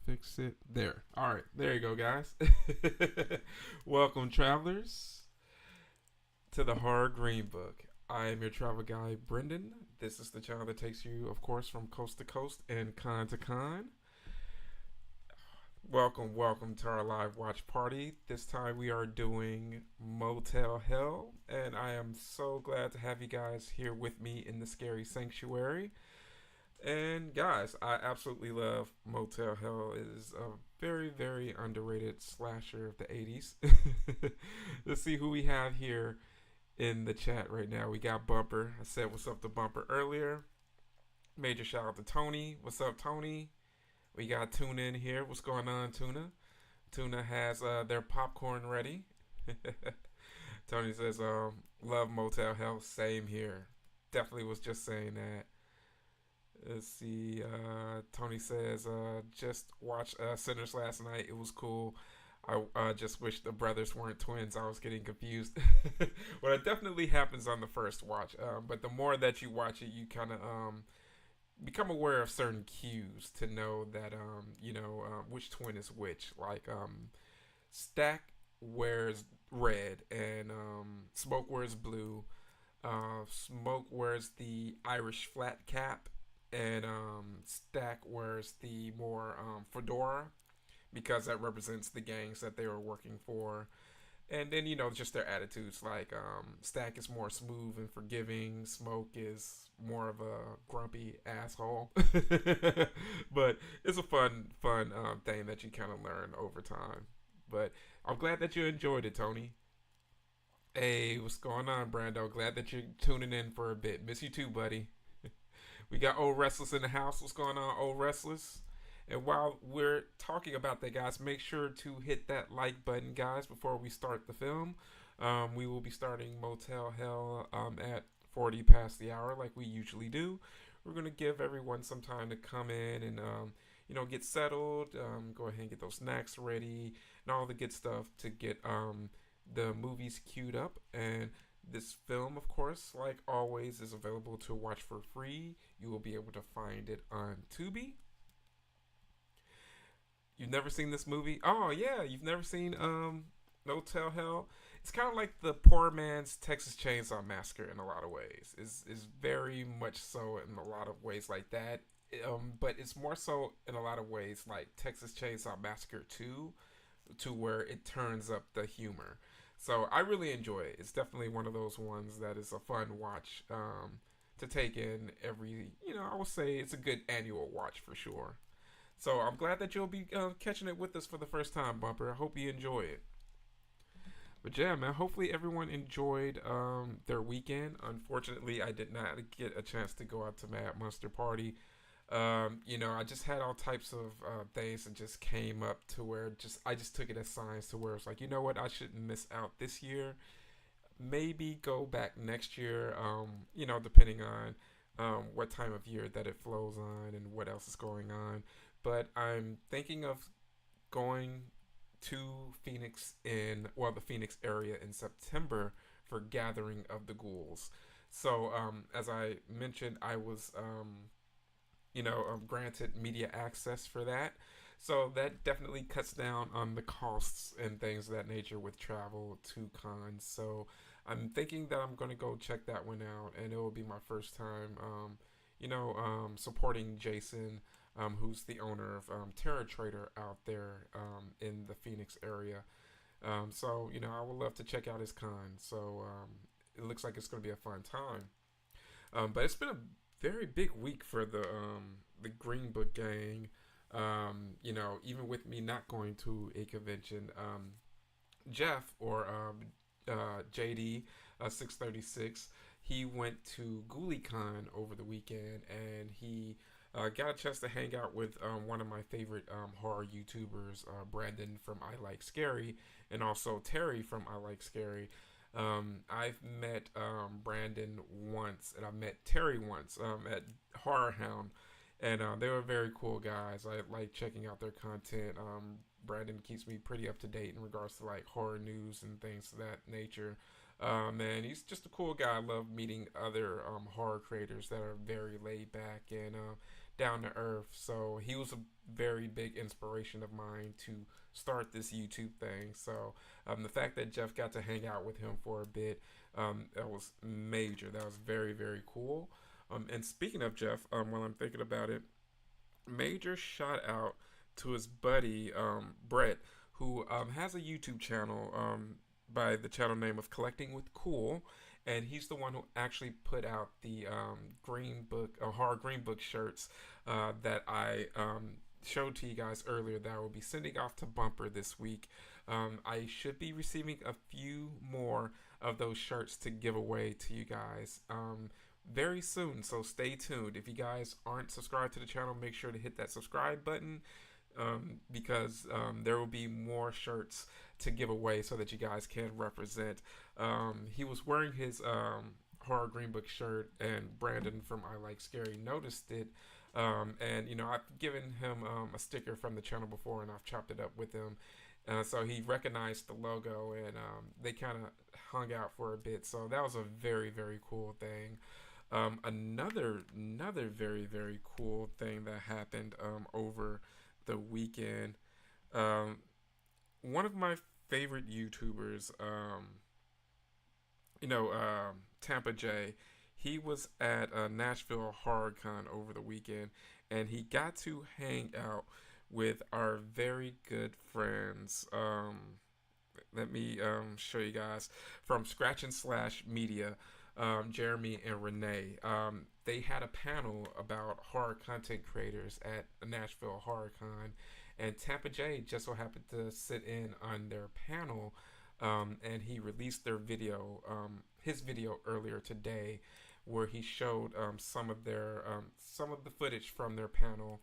fix it. There. All right. There you go, guys. Welcome, travelers, to the Horror Greenbook. I am your travel guide, Brendan. This is the channel that takes you, of course, from coast to coast and con to con. Welcome to our live watch party. This time we are doing Motel Hell, and I am so glad to have you guys here with me in the scary sanctuary. And guys, I absolutely love Motel Hell. It is a very underrated slasher of the 80s. Let's see who we have here in the chat right now. We got Bumper. I said what's up to Bumper earlier. Major shout out to Tony. What's up, Tony? We got Tuna in here. What's going on, Tuna? Tuna has their popcorn ready. Tony says, love Motel Hell. Same here. Definitely was just saying that. Let's see. Tony says, just watched Sinners last night. It was cool. I just wish the brothers weren't twins. I was getting confused. Well, it definitely happens on the first watch. But the more that you watch it, you kind of become aware of certain cues to know that which twin is which. Like Stack wears red and Smoke wears blue. Smoke wears the Irish flat cap, and Stack wears the more fedora because that represents the gangs that they were working for. And then just their attitudes. Like Stack is more smooth and forgiving. Smoke is more of a grumpy asshole. But it's a fun thing that you kind of learn over time. But I'm glad that you enjoyed it, Tony. Hey, what's going on, Brando? Glad that you're tuning in for a bit. Miss you too, buddy. We got Old Restless in the house. What's going on, Old Restless? And while we're talking about that, guys, make sure to hit that like button, guys, before we start the film. We will be starting Motel Hell at 40 past the hour, like we usually do. We're going to give everyone some time to come in and, get settled, go ahead and get those snacks ready, and all the good stuff to get the movies queued up. And this film, of course, like always, is available to watch for free. You will be able to find it on Tubi. You've never seen this movie? Oh yeah, you've never seen Motel Hell? It's kind of like the poor man's Texas Chainsaw Massacre in a lot of ways. Is very much so in a lot of ways like that. But it's more so in a lot of ways like Texas Chainsaw Massacre 2, to where it turns up the humor. So I really enjoy it. It's definitely one of those ones that is a fun watch to take in every. I would say it's a good annual watch for sure. So I'm glad that you'll be catching it with us for the first time, Bumper. I hope you enjoy it. But yeah, man, hopefully everyone enjoyed their weekend. Unfortunately, I did not get a chance to go out to Mad Monster Party. I just had all types of things that just came up to where I just took it as signs to where it's like, you know what, I shouldn't miss out this year. Maybe go back next year, depending on what time of year that it flows on and what else is going on. But I'm thinking of going to the Phoenix area in September for Gathering of the Ghouls. So, as I mentioned, I was, granted media access for that. So that definitely cuts down on the costs and things of that nature with travel to cons. So I'm thinking that I'm going to go check that one out, and it will be my first time, supporting Jason, who's the owner of Terror Trader out there in the Phoenix area. I would love to check out his con. So it looks like it's going to be a fun time. But it's been a very big week for the Green Book gang. Even with me not going to a convention, Jeff or JD 636, he went to GhoulieCon over the weekend, and he got a chance to hang out with one of my favorite horror YouTubers, Brandon from I Like Scary, and also Terry from I Like Scary. I've met Brandon once, and I've met Terry once at Horror Hound, and they were very cool guys. I like checking out their content. Brandon keeps me pretty up to date in regards to like horror news and things of that nature. And he's just a cool guy. I love meeting other horror creators that are very laid back and down to earth. So he was a very big inspiration of mine to start this YouTube thing. So the fact that Jeff got to hang out with him for a bit, that was major. That was very, very cool. And speaking of Jeff, while I'm thinking about it, major shout out to his buddy Brett, who has a YouTube channel by the channel name of Collecting with Cool, and he's the one who actually put out the Green Book, Horror Greenbook shirts that I showed to you guys earlier. That I will be sending off to Bumper this week. I should be receiving a few more of those shirts to give away to you guys very soon, so stay tuned. If you guys aren't subscribed to the channel, make sure to hit that subscribe button, because there will be more shirts to give away so that you guys can represent. He was wearing his Horror Greenbook shirt, and Brandon from I Like Scary noticed it. And I've given him a sticker from the channel before, and I've chopped it up with him. So he recognized the logo, and they kind of hung out for a bit. So that was a very, very cool thing. Another very, very cool thing that happened over the weekend. One of my favorite YouTubers, Tampa J, he was at Nashville HorrorCon over the weekend, and he got to hang out with our very good friends. Let me show you guys from Scratch and Slash Media. Jeremy and Renee. They had a panel about horror content creators at Nashville HorrorCon, and Tampa J just so happened to sit in on their panel, and he released their video, his video earlier today, where he showed some of the footage from their panel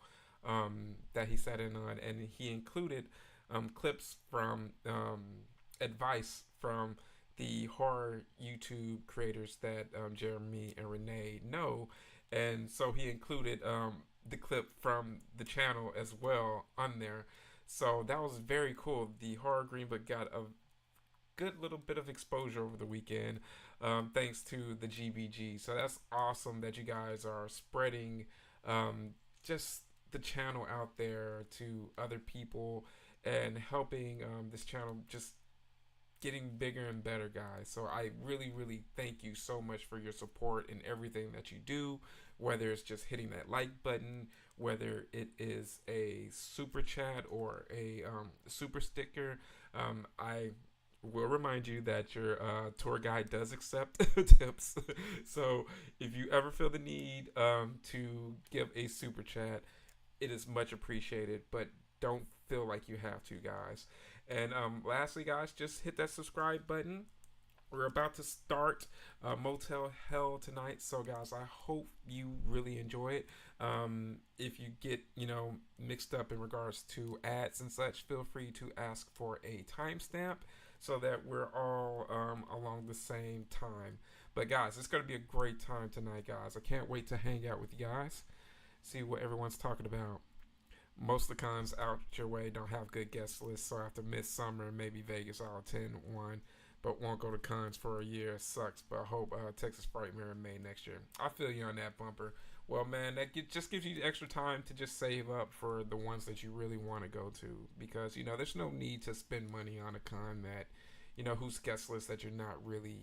that he sat in on, and he included clips from advice from the horror YouTube creators that Jeremy and Renee know, and so he included the clip from the channel as well on there. So that was very cool. The Horror Greenbook got a good little bit of exposure over the weekend, thanks to the GBG. So that's awesome that you guys are spreading just the channel out there to other people and helping this channel just getting bigger and better, guys. So I really, really thank you so much for your support in everything that you do, whether it's just hitting that like button, whether it is a super chat or a super sticker. I will remind you that your tour guide does accept tips. So if you ever feel the need to give a super chat, it is much appreciated, but don't feel like you have to, guys. And lastly, guys, just hit that subscribe button. We're about to start Motel Hell tonight, so guys, I hope you really enjoy it. If you get mixed up in regards to ads and such, feel free to ask for a timestamp so that we're all along the same time. But guys, it's gonna be a great time tonight, guys. I can't wait to hang out with you guys, see what everyone's talking about. Most of the cons out your way don't have good guest lists, so after Midsummer and maybe Vegas, I'll attend one, but won't go to cons for a year. It sucks, but I hope Texas Frightmare in May next year. I feel you on that, Bumper. Well, man, that just gives you extra time to just save up for the ones that you really want to go to, because there's no need to spend money on a con that whose guest list that you're not really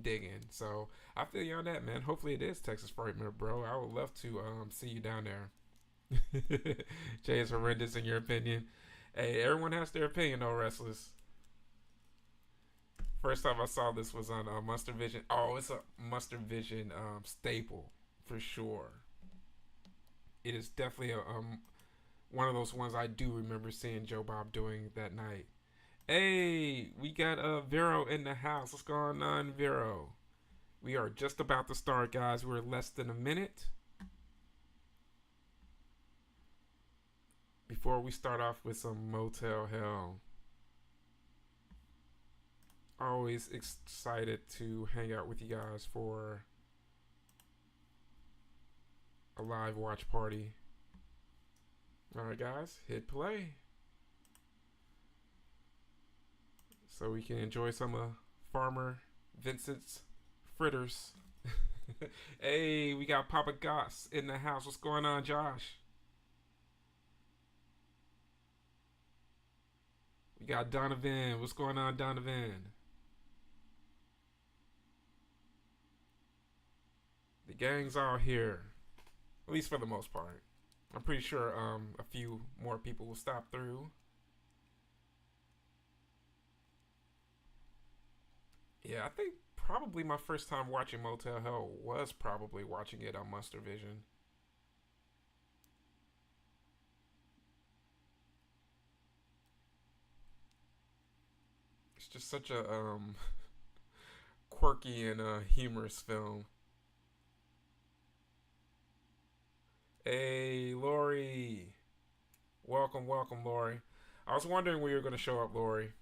digging. So I feel you on that, man. Hopefully it is Texas Frightmare, bro. I would love to see you down there. Jay is horrendous in your opinion. Hey, everyone has their opinion, though, wrestlers. First time I saw this was on Monster Vision. Oh, it's a Monster Vision staple for sure. It is definitely a one of those ones I do remember seeing Joe Bob doing that night. Hey, we got Vero in the house. What's going on, Vero? We are just about to start, guys. We're less than a minute. Before we start off with some Motel Hell, always excited to hang out with you guys for a live watch party. Alright, guys, hit play so we can enjoy some of Farmer Vincent's fritters. Hey, we got Papa Goss in the house. What's going on, Josh? We got Donovan. What's going on, Donovan? The gang's all here, at least for the most part. I'm pretty sure a few more people will stop through. Yeah, I think probably my first time watching Motel Hell was probably watching it on Monster Vision. It's just such a quirky and humorous film. Hey, Lori. Welcome, welcome, Lori. I was wondering when you were going to show up, Lori.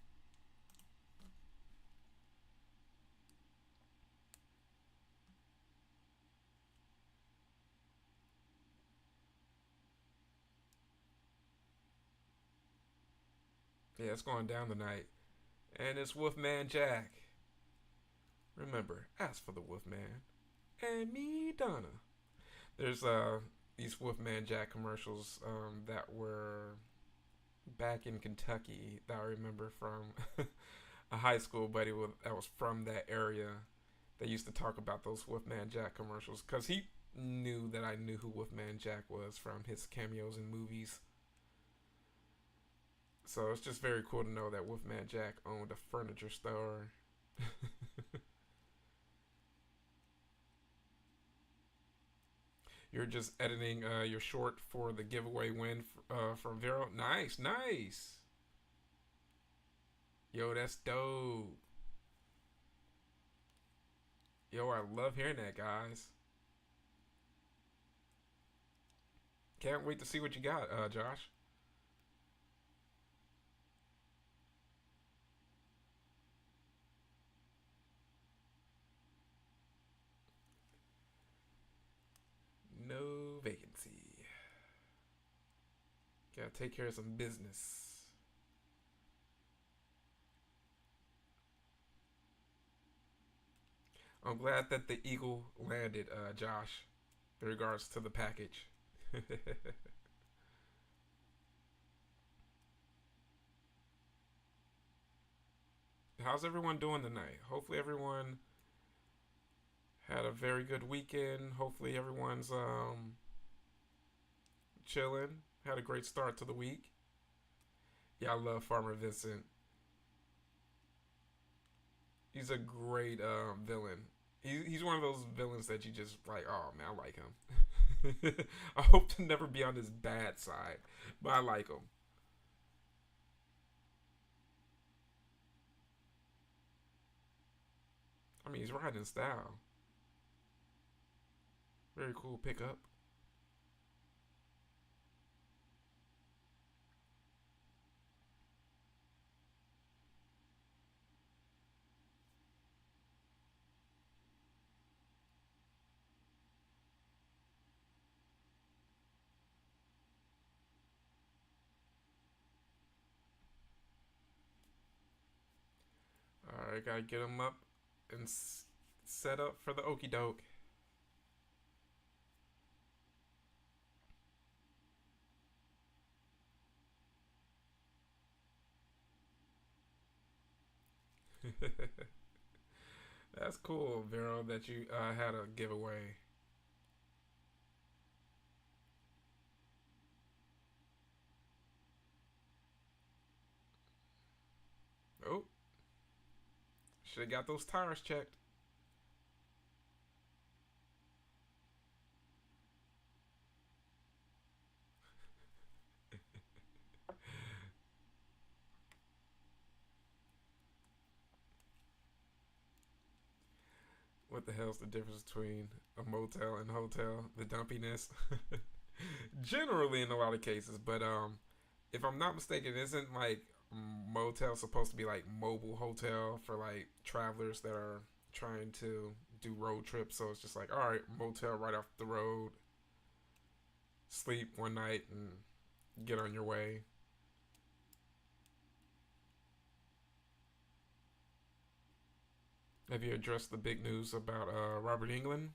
Yeah, it's going down tonight. And it's Wolfman Jack. Remember, ask for the Wolfman. And me, Donna. There's these Wolfman Jack commercials that were back in Kentucky that I remember from a high school buddy that was from that area. They used to talk about those Wolfman Jack commercials because he knew that I knew who Wolfman Jack was from his cameos in movies. So it's just very cool to know that Wolfman Jack owned a furniture store. You're just editing your short for the giveaway win from Vero. Nice, nice. Yo, that's dope. Yo, I love hearing that, guys. Can't wait to see what you got, Josh. No vacancy. Gotta take care of some business. I'm glad that the Eagle landed, Josh, in regards to the package. How's everyone doing tonight? Hopefully, everyone had a very good weekend. Hopefully, everyone's chilling. Had a great start to the week. Yeah, I love Farmer Vincent. He's a great villain. He's one of those villains that you just like. Oh man, I like him. I hope to never be on his bad side, but I like him. I mean, he's riding in style. Very cool pickup. All right, gotta get him up and set up for the okey doke. That's cool, Vero, that you had a giveaway. Oh, should have got those tires checked. What the hell's the difference between a motel and hotel? The dumpiness. Generally, in a lot of cases, but if I'm not mistaken, isn't like motel supposed to be like mobile hotel for like travelers that are trying to do road trips? So it's just like, all right, motel right off the road, sleep one night and get on your way. Have you addressed the big news about Robert England?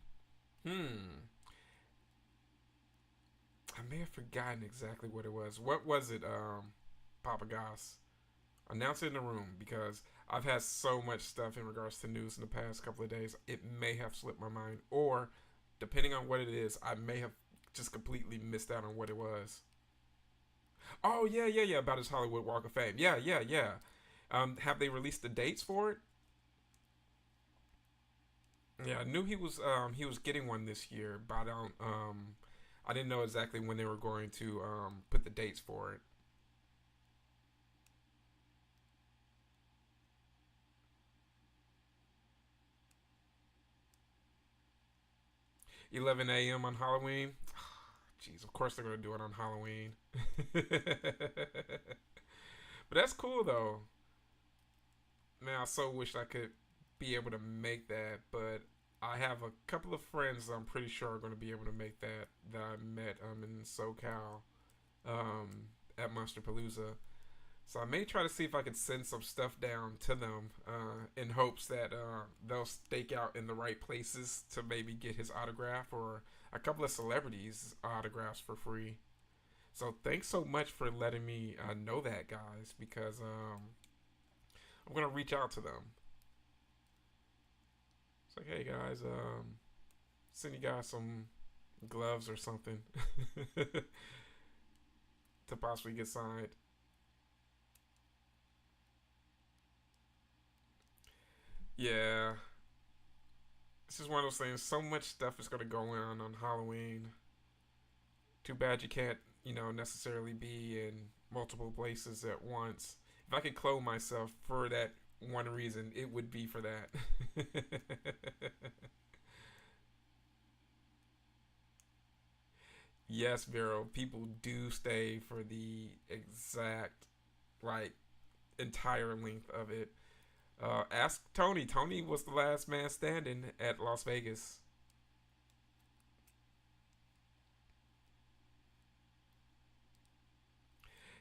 Hmm. I may have forgotten exactly what it was. What was it, Papa Goss? Announce it in the room because I've had so much stuff in regards to news in the past couple of days. It may have slipped my mind, or depending on what it is, I may have just completely missed out on what it was. Oh yeah, yeah, yeah. About his Hollywood Walk of Fame. Yeah, yeah, yeah. Have they released the dates for it? Yeah, I knew he was getting one this year, but I didn't know exactly when they were going to put the dates for it. 11 a.m. on Halloween. Jeez, of course they're gonna do it on Halloween. But that's cool though. Man, I so wish I could be able to make that, but I have a couple of friends that I'm pretty sure are going to be able to make that I met in SoCal at Monster Palooza. So I may try to see if I could send some stuff down to them in hopes that they'll stake out in the right places to maybe get his autograph or a couple of celebrities' autographs for free. So thanks so much for letting me know that, guys, because I'm gonna reach out to them. It's like, hey guys, send you guys some gloves or something to possibly get signed. Yeah, this is one of those things. So much stuff is gonna go on Halloween. Too bad you can't, necessarily be in multiple places at once. If I could clone myself for that one reason, it would be for that. Yes, Vero, people do stay for the exact, like, entire length of it. Ask Tony. Tony was the last man standing at Las Vegas.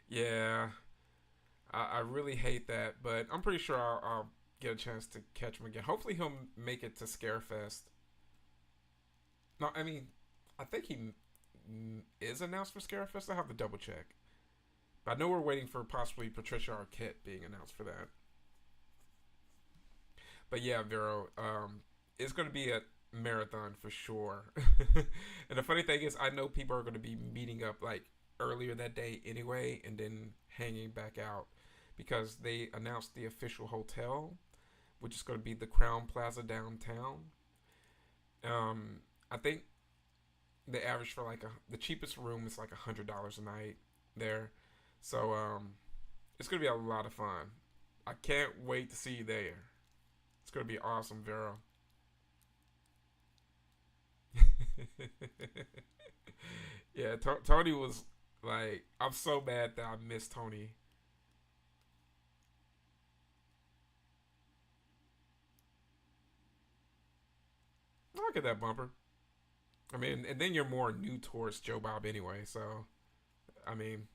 Yeah, I really hate that, but I'm pretty sure I'll get a chance to catch him again. Hopefully, he'll make it to Scarefest. No, I mean, I think he is announced for Scarefest. I have to double check. But I know we're waiting for possibly Patricia Arquette being announced for that. But yeah, Vero, it's going to be a marathon for sure. And the funny thing is, I know people are going to be meeting up like earlier that day anyway, and then hanging back out because they announced the official hotel, which is going to be the Crown Plaza downtown. I think the average for like the cheapest room is like $100 a night there. So it's gonna be a lot of fun. I can't wait to see you there. It's gonna be awesome, Vero. Yeah, Tony was like, I'm so mad that I missed Tony. Look at that bumper. I mean, and then you're more new towards Joe Bob anyway, so I mean,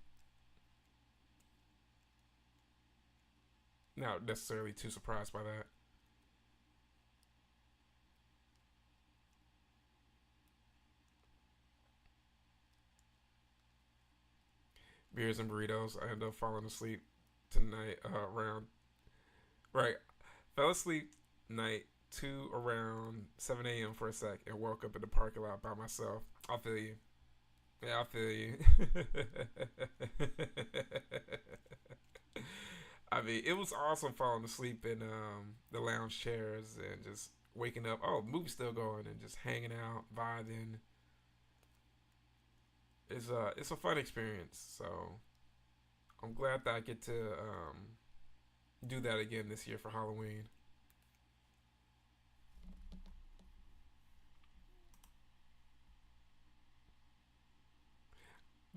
not necessarily too surprised by that. Beers and burritos. I ended up falling asleep tonight around right. Fell asleep night two around 7 a.m. for a sec and woke up in the parking lot by myself. I feel you. Yeah, I feel you. I mean, it was awesome falling asleep in the lounge chairs and just waking up. Oh, the movie's still going and just hanging out, vibing. It's a fun experience. So I'm glad that I get to do that again this year for Halloween.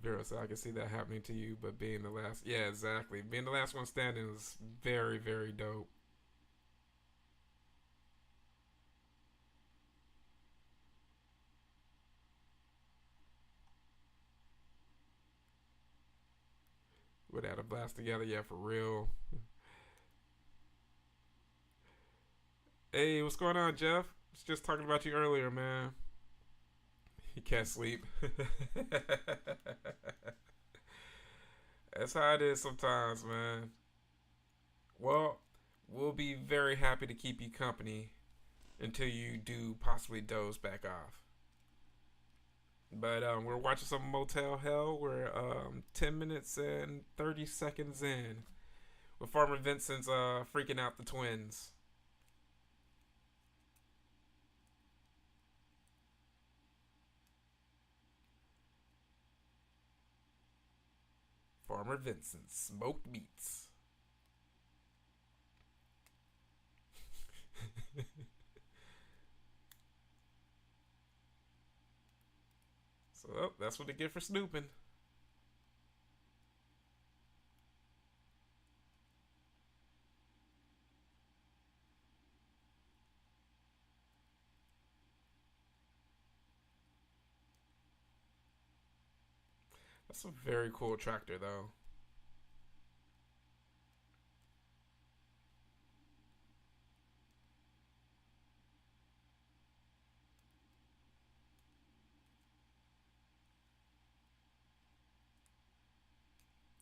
Vera said I can see that happening to you, but being the last, yeah, exactly. Being the last one standing is very, very dope. Would have a blast together, yeah, for real. Hey, what's going on, Jeff? Was just talking about you earlier, man. You can't sleep. That's how it is sometimes, man. Well, we'll be very happy to keep you company until you do possibly doze back off. But we're watching some Motel Hell. We're 10 minutes and 30 seconds in with Farmer Vincent's freaking out the twins. Farmer Vincent, smoked meats. So that's what they get for snooping. That's a very cool tractor, though.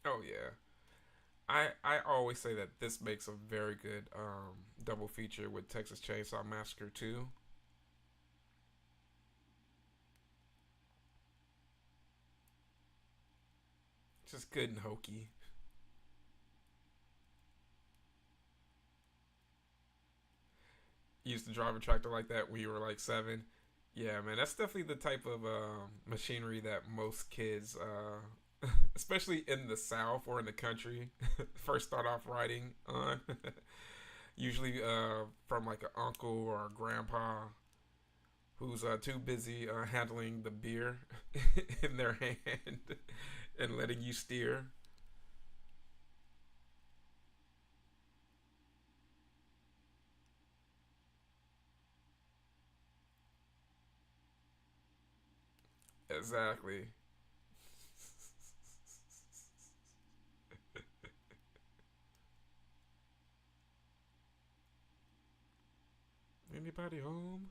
Oh yeah, I always say that this makes a very good double feature with Texas Chainsaw Massacre 2. Just good and hokey. You used to drive a tractor like that when you were like 7. Yeah, man, that's definitely the type of machinery that most kids, especially in the South or in the country, first start off riding on. Usually from like an uncle or a grandpa who's too busy handling the beer in their hand and letting you steer. Exactly. Anybody home?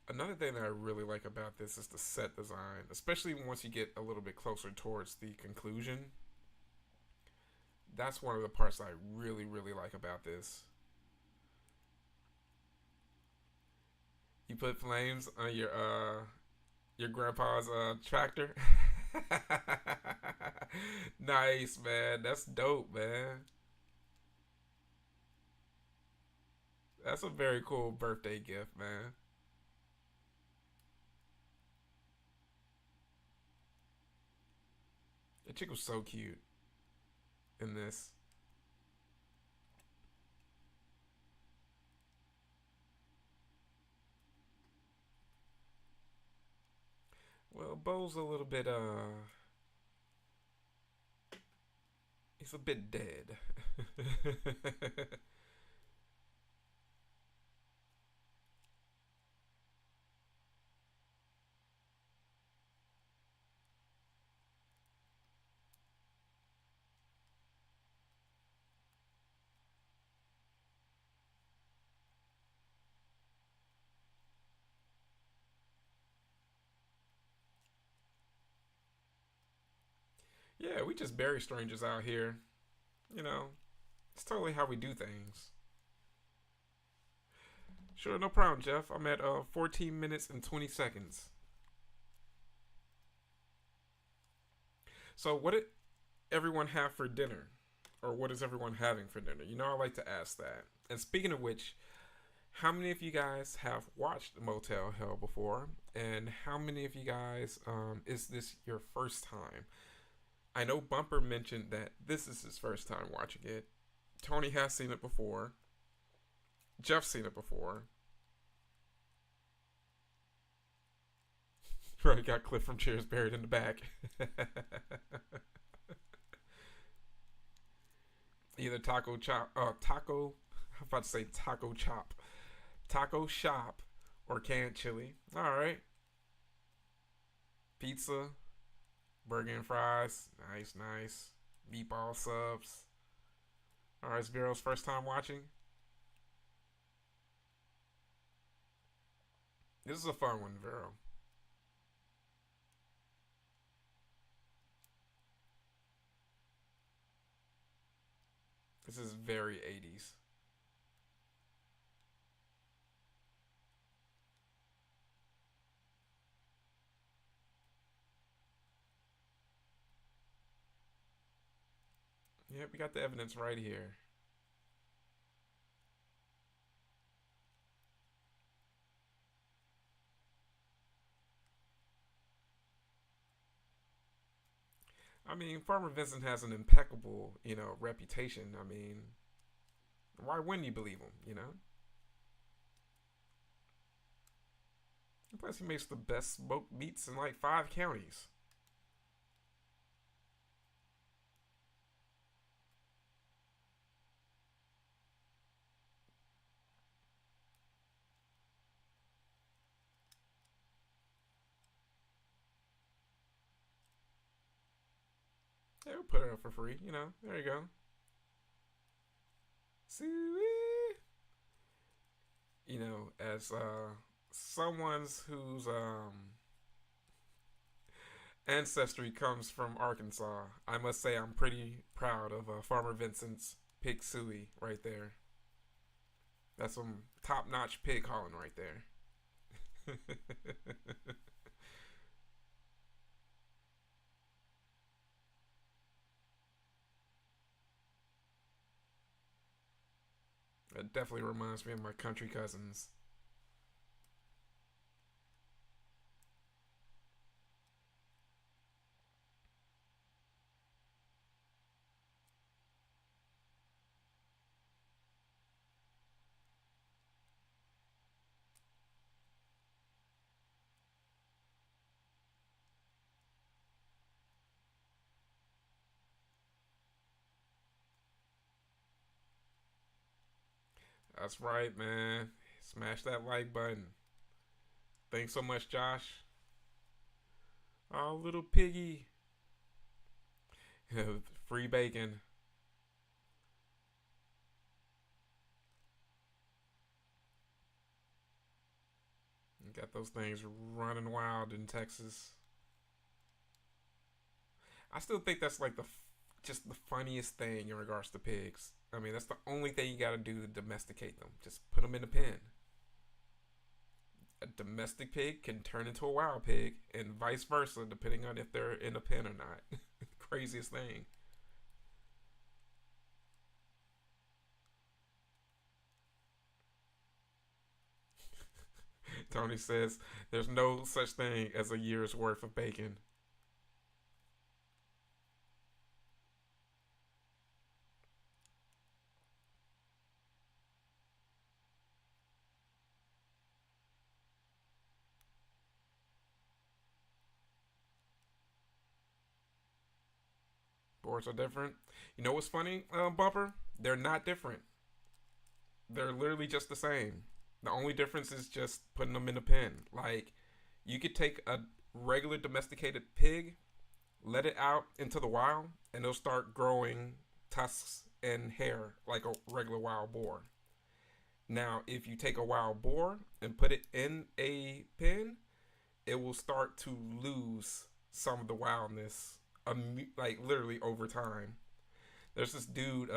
Another thing that I really like about this is the set design, especially once you get a little bit closer towards the conclusion. That's one of the parts I really, really like about this. You put flames on your grandpa's tractor. Nice, man. That's dope, man. That's a very cool birthday gift, man. The chick was so cute in this. Well, Bo's a little bit he's a bit dead. Yeah, we just bury strangers out here. You know, it's totally how we do things. Sure, no problem, Jeff. I'm at 14 minutes and 20 seconds. So, what did everyone have for dinner? Or what is everyone having for dinner? You know, I like to ask that. And speaking of which, how many of you guys have watched Motel Hell before? And how many of you guys is this your first time? I know Bumper mentioned that this is his first time watching it. Tony has seen it before. Jeff's seen it before. Right, got Cliff from Cheers buried in the back. Either taco chop, taco. I'm about to say taco chop, taco shop, or canned chili. All right. Pizza, burger and fries. Nice, nice. Meatball subs. Alright, it's Vero's first time watching. This is a fun one, Vero. This is very 80s. Yep, we got the evidence right here. I mean, Farmer Vincent has an impeccable, reputation. I mean, why wouldn't you believe him? Plus, he makes the best smoked meats in like 5 counties. Yeah, we'll put it up for free. There you go. See, as someone's whose ancestry comes from Arkansas, I must say I'm pretty proud of Farmer Vincent's pig suey right there. That's some top-notch pig hauling right there. It definitely reminds me of my country cousins. That's right, man. Smash that like button. Thanks so much, Josh. Oh, little piggy. Free bacon. Got those things running wild in Texas. I still think that's like just the funniest thing in regards to pigs. I mean, that's the only thing you gotta do to domesticate them. Just put them in a pen. A domestic pig can turn into a wild pig, and vice versa, depending on if they're in a pen or not. Craziest thing. Tony says there's no such thing as a year's worth of bacon. Boards are different. You know what's funny, Bumper? They're not different. They're literally just the same. The only difference is just putting them in a pen. Like, you could take a regular domesticated pig, let it out into the wild, and it'll start growing tusks and hair like a regular wild boar. Now, if you take a wild boar and put it in a pen, it will start to lose some of the wildness, like literally over time. There's this dude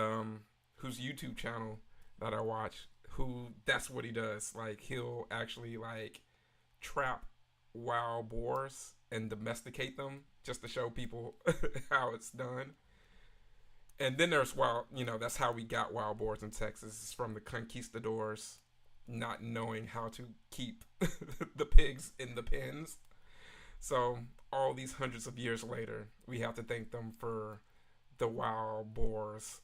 whose YouTube channel that I watch who that's what he does. Like he'll actually like trap wild boars and domesticate them just to show people how it's done. And then there's wild, that's how we got wild boars in Texas. It's from the conquistadors not knowing how to keep the pigs in the pens. So all these hundreds of years later, we have to thank them for the wild boars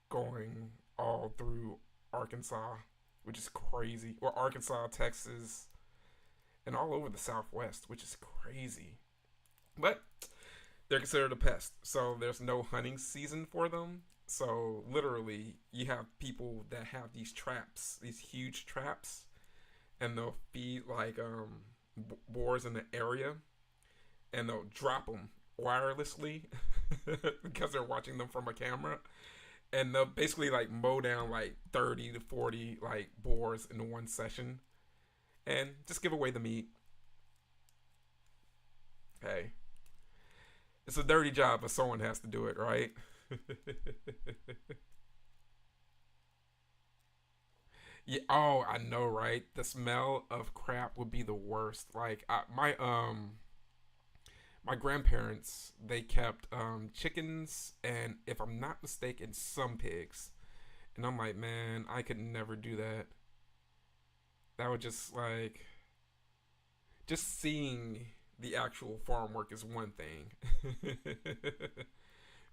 going all through Arkansas, which is crazy. Or Arkansas, Texas, and all over the Southwest, which is crazy. But they're considered a pest, so there's no hunting season for them. So literally, you have people that have these traps, these huge traps, and they'll feed like boars in the area, and they'll drop them wirelessly because they're watching them from a camera, and they'll basically like mow down like 30 to 40 like boars in one session and just give away the meat. Hey, it's a dirty job, but someone has to do it, right? Yeah. Oh, I know, right? The smell of crap would be the worst. Like my grandparents, they kept chickens and, if I'm not mistaken, some pigs. And I'm like, man, I could never do that. That would just like, just seeing the actual farm work is one thing.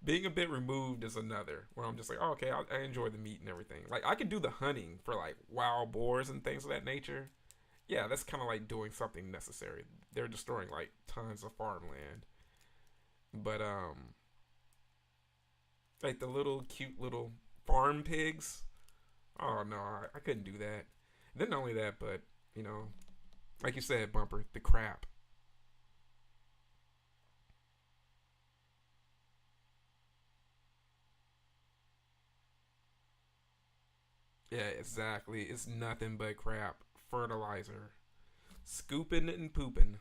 Being a bit removed is another. Where I'm just like, oh, okay, I enjoy the meat and everything. Like I can do the hunting for like wild boars and things of that nature. Yeah, that's kind of like doing something necessary. They're destroying like tons of farmland. But like the little cute little farm pigs. Oh no, I couldn't do that. And then not only that, but you know, like you said, Bumper, the crap. Yeah, exactly. It's nothing but crap. Fertilizer. Scooping and pooping.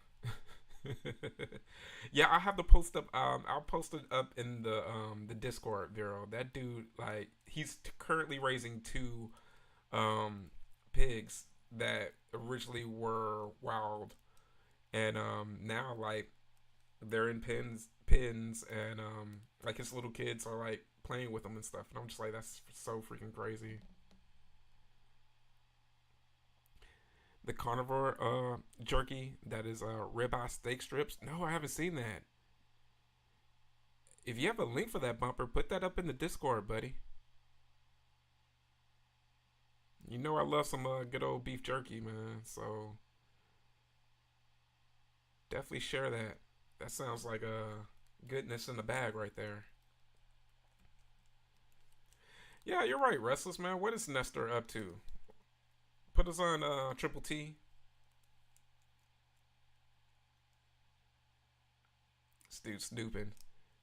Yeah, I have to post up. I'll post it up in the Discord bureau. That dude, like, he's currently raising two um pigs that originally were wild, and now like they're in pins, and like his little kids are like playing with them and stuff. And I'm just like, that's so freaking crazy. The carnivore jerky that is ribeye steak strips. No, I haven't seen that. If you have a link for that, Bumper, put that up in the Discord, buddy. You know I love some good old beef jerky, man. So definitely share that. That sounds like goodness in the bag right there. Yeah, you're right, Restless man. What is Nestor up to? Put us on Triple T. Dude, snooping.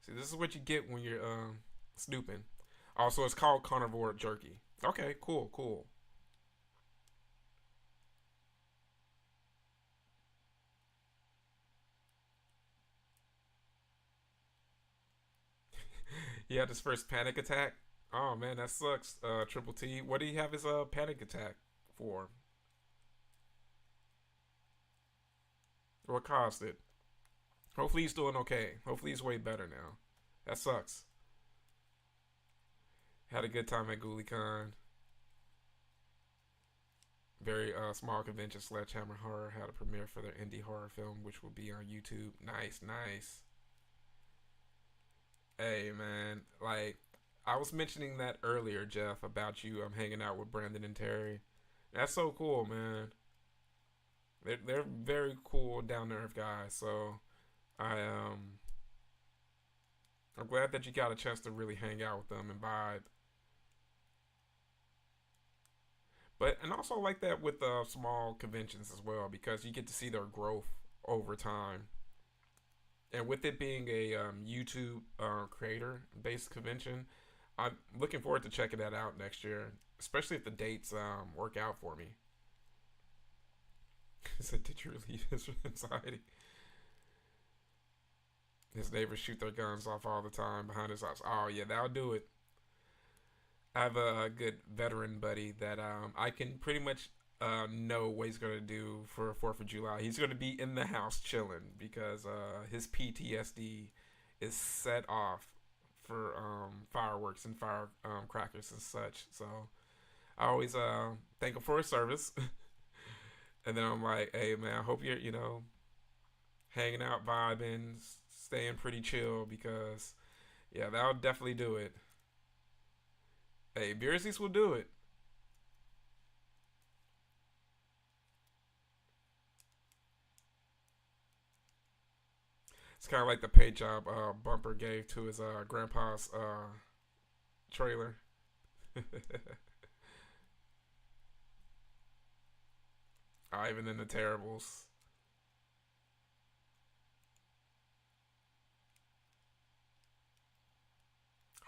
See, this is what you get when you're snooping. Also, it's called carnivore jerky. Okay, cool, cool. He had his first panic attack. Oh man, that sucks. Triple T. What did he have his panic attack for? What caused it? Hopefully he's doing okay. Hopefully he's way better now. That sucks. Had a good time at GhouliCon. Very small convention. Sledgehammer Horror had a premiere for their indie horror film, which will be on YouTube. Nice, nice. Hey man, like I was mentioning that earlier, Jeff, about you. I'm hanging out with Brandon and Terry. That's so cool, man. They're very cool, down to earth guys. So I I'm glad that you got a chance to really hang out with them and vibe. But and also like that with small conventions as well, because you get to see their growth over time. And with it being a YouTube creator based convention, I'm looking forward to checking that out next year, especially if the dates work out for me. He said, "Did you relieve his anxiety?" His neighbors shoot their guns off all the time behind his house. Oh yeah, that'll do it. I have a good veteran buddy that I can pretty much know what he's gonna do for Fourth of July. He's gonna be in the house chilling because his PTSD is set off for fireworks and fire crackers and such. So I always thank him for his service, and then I'm like, hey man, I hope you're hanging out, vibing, staying pretty chill because yeah, that'll definitely do it. Hey, Beersies will do it. It's kind of like the paint job Bumper gave to his grandpa's trailer. Even in the terribles.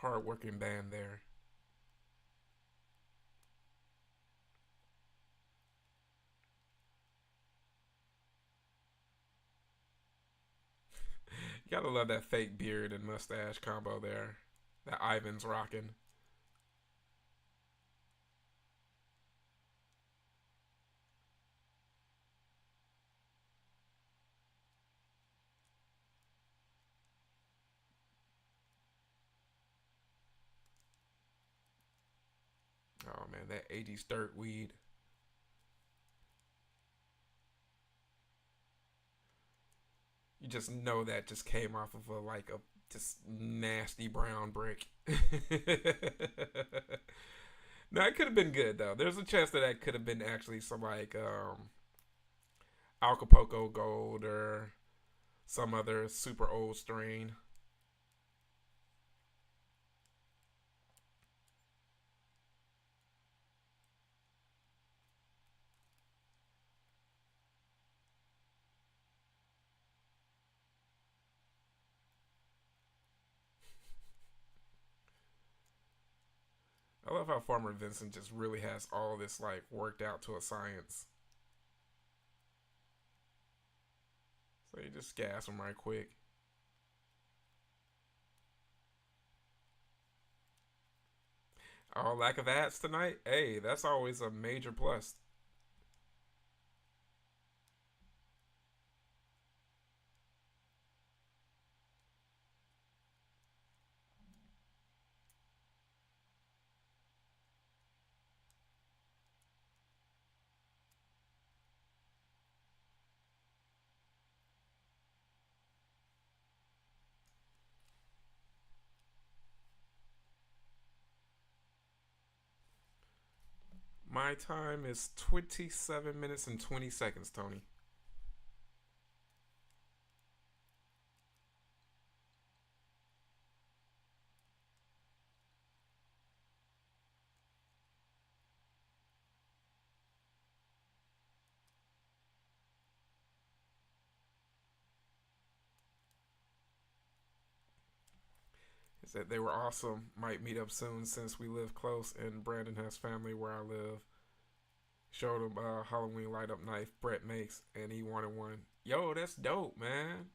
Hard-working band there. You gotta love that fake beard and mustache combo there that Ivan's rocking. Oh man, that 80s dirt weed. You just know that just came off of a like a just nasty brown brick. No, it could have been good though. There's a chance that that could have been actually some like Acapulco Gold or some other super old strain. I love how Farmer Vincent just really has all this like worked out to a science. So you just gas him right quick. Oh, lack of ads tonight? Hey, that's always a major plus. My time is 27 minutes and 20 seconds, Tony. He said they were awesome. Might meet up soon since we live close and Brandon has family where I live. Showed him a Halloween light up knife Brett makes and he wanted one. Yo, that's dope, man.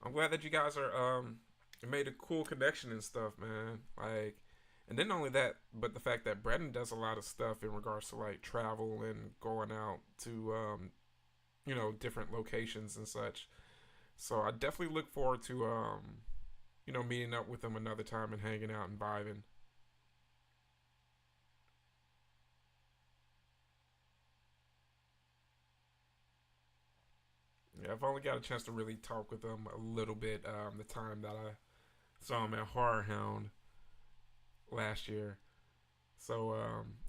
I'm glad that you guys are made a cool connection and stuff, man. Like, and then not only that, but the fact that Brandon does a lot of stuff in regards to like travel and going out to different locations and such. So I definitely look forward to meeting up with him another time and hanging out and vibing. Yeah, I've only got a chance to really talk with him a little bit. The time that I saw him at Horror Hound last year. So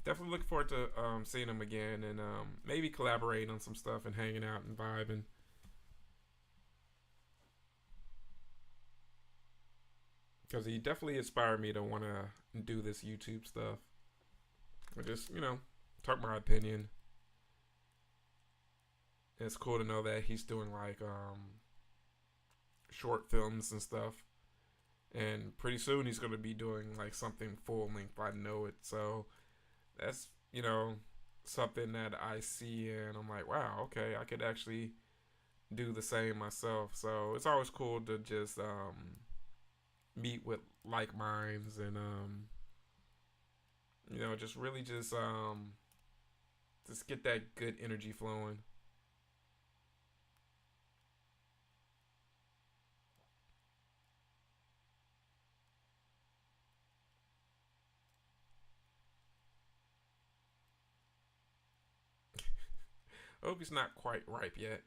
definitely looking forward to seeing him again and maybe collaborating on some stuff and hanging out and vibing. Because he definitely inspired me to want to do this YouTube stuff. I just, talk my opinion. It's cool to know that he's doing like short films and stuff. And pretty soon he's going to be doing like something full length. I know it. So that's, something that I see and I'm like, wow, okay, I could actually do the same myself. So it's always cool to just meet with like minds and just really just get that good energy flowing. I hope he's not quite ripe yet.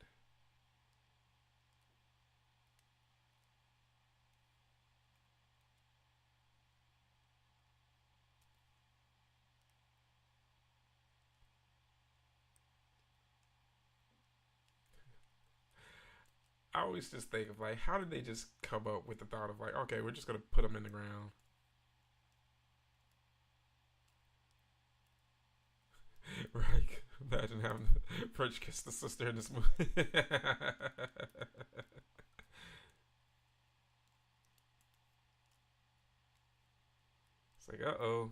I always just think of like, how did they just come up with the thought of like, okay, we're just gonna put them in the ground, right? Imagine having French kiss the sister in this movie. It's like, uh-oh,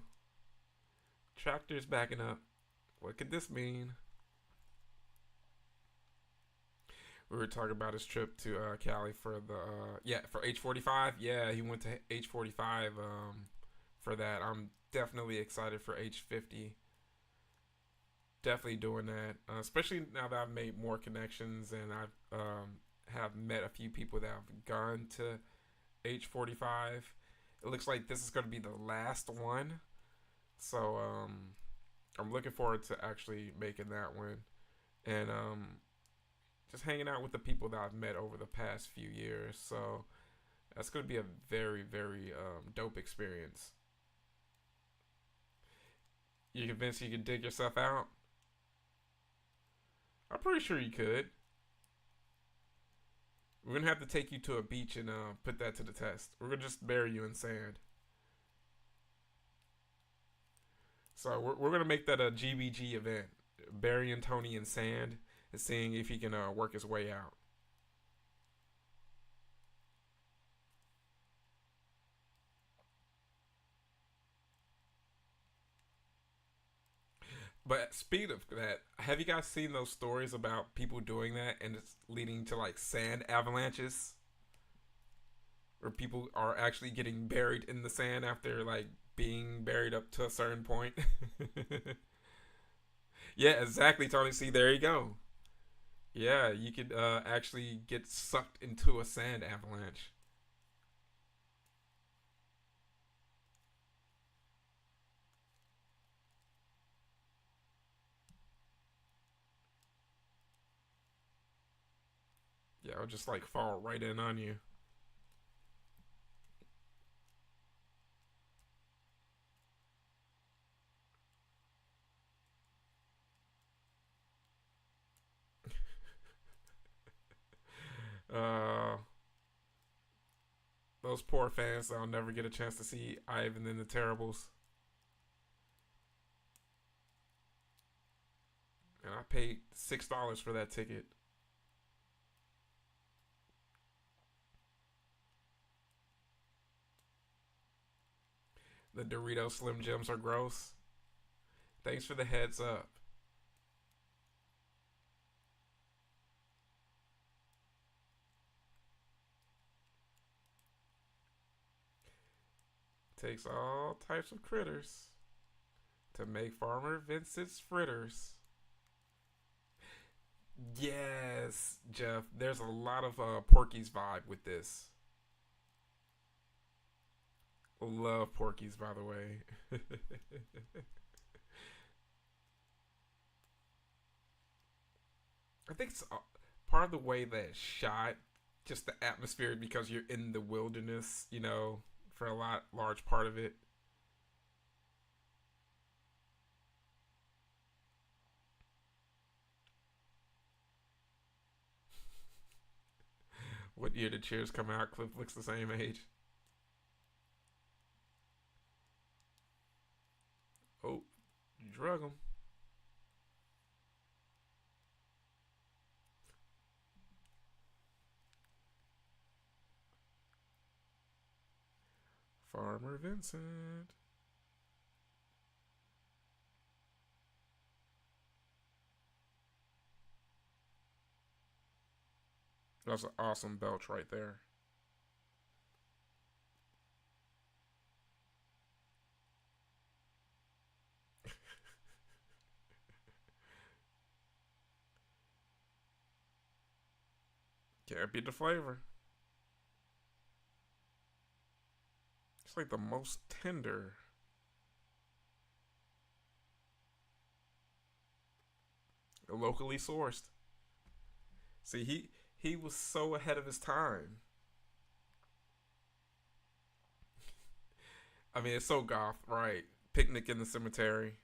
tractor's backing up. What could this mean? We were talking about his trip to Cali for the for H45. Yeah, he went to H45 for that. I'm definitely excited for H50. Definitely doing that, especially now that I've made more connections and I've have met a few people that have gone to H45. It looks like this is going to be the last one, so I'm looking forward to actually making that one and just hanging out with the people that I've met over the past few years. So that's going to be a very, very dope experience. You convinced you could dig yourself out? I'm pretty sure you could. We're gonna have to take you to a beach and put that to the test. We're gonna just bury you in sand. So we're gonna make that a GBG event, burying Tony in sand and seeing if he can work his way out. But speaking of that, have you guys seen those stories about people doing that and it's leading to like sand avalanches? Where people are actually getting buried in the sand after like being buried up to a certain point. Yeah, exactly, Tony. See, there you go. Yeah, you could actually get sucked into a sand avalanche. Yeah, it'll just like fall right in on you. Uh, those poor fans that'll never get a chance to see Ivan and the Terribles. And I paid $6 for that ticket. The Dorito Slim Jims are gross. Thanks for the heads up. Takes all types of critters to make Farmer Vincent's fritters. Yes, Jeff. There's a lot of Porky's vibe with this. Love Porky's, by the way. I think it's part of the way that it's shot, just the atmosphere because you're in the wilderness, for a large part of it. What year did Cheers come out? Cliff looks the same age. Oh, you drug him. Farmer Vincent. That's an awesome belch right there. Can't beat the flavor. It's like the most tender. Locally sourced. See, he was so ahead of his time. I mean, it's so goth, right? Picnic in the cemetery.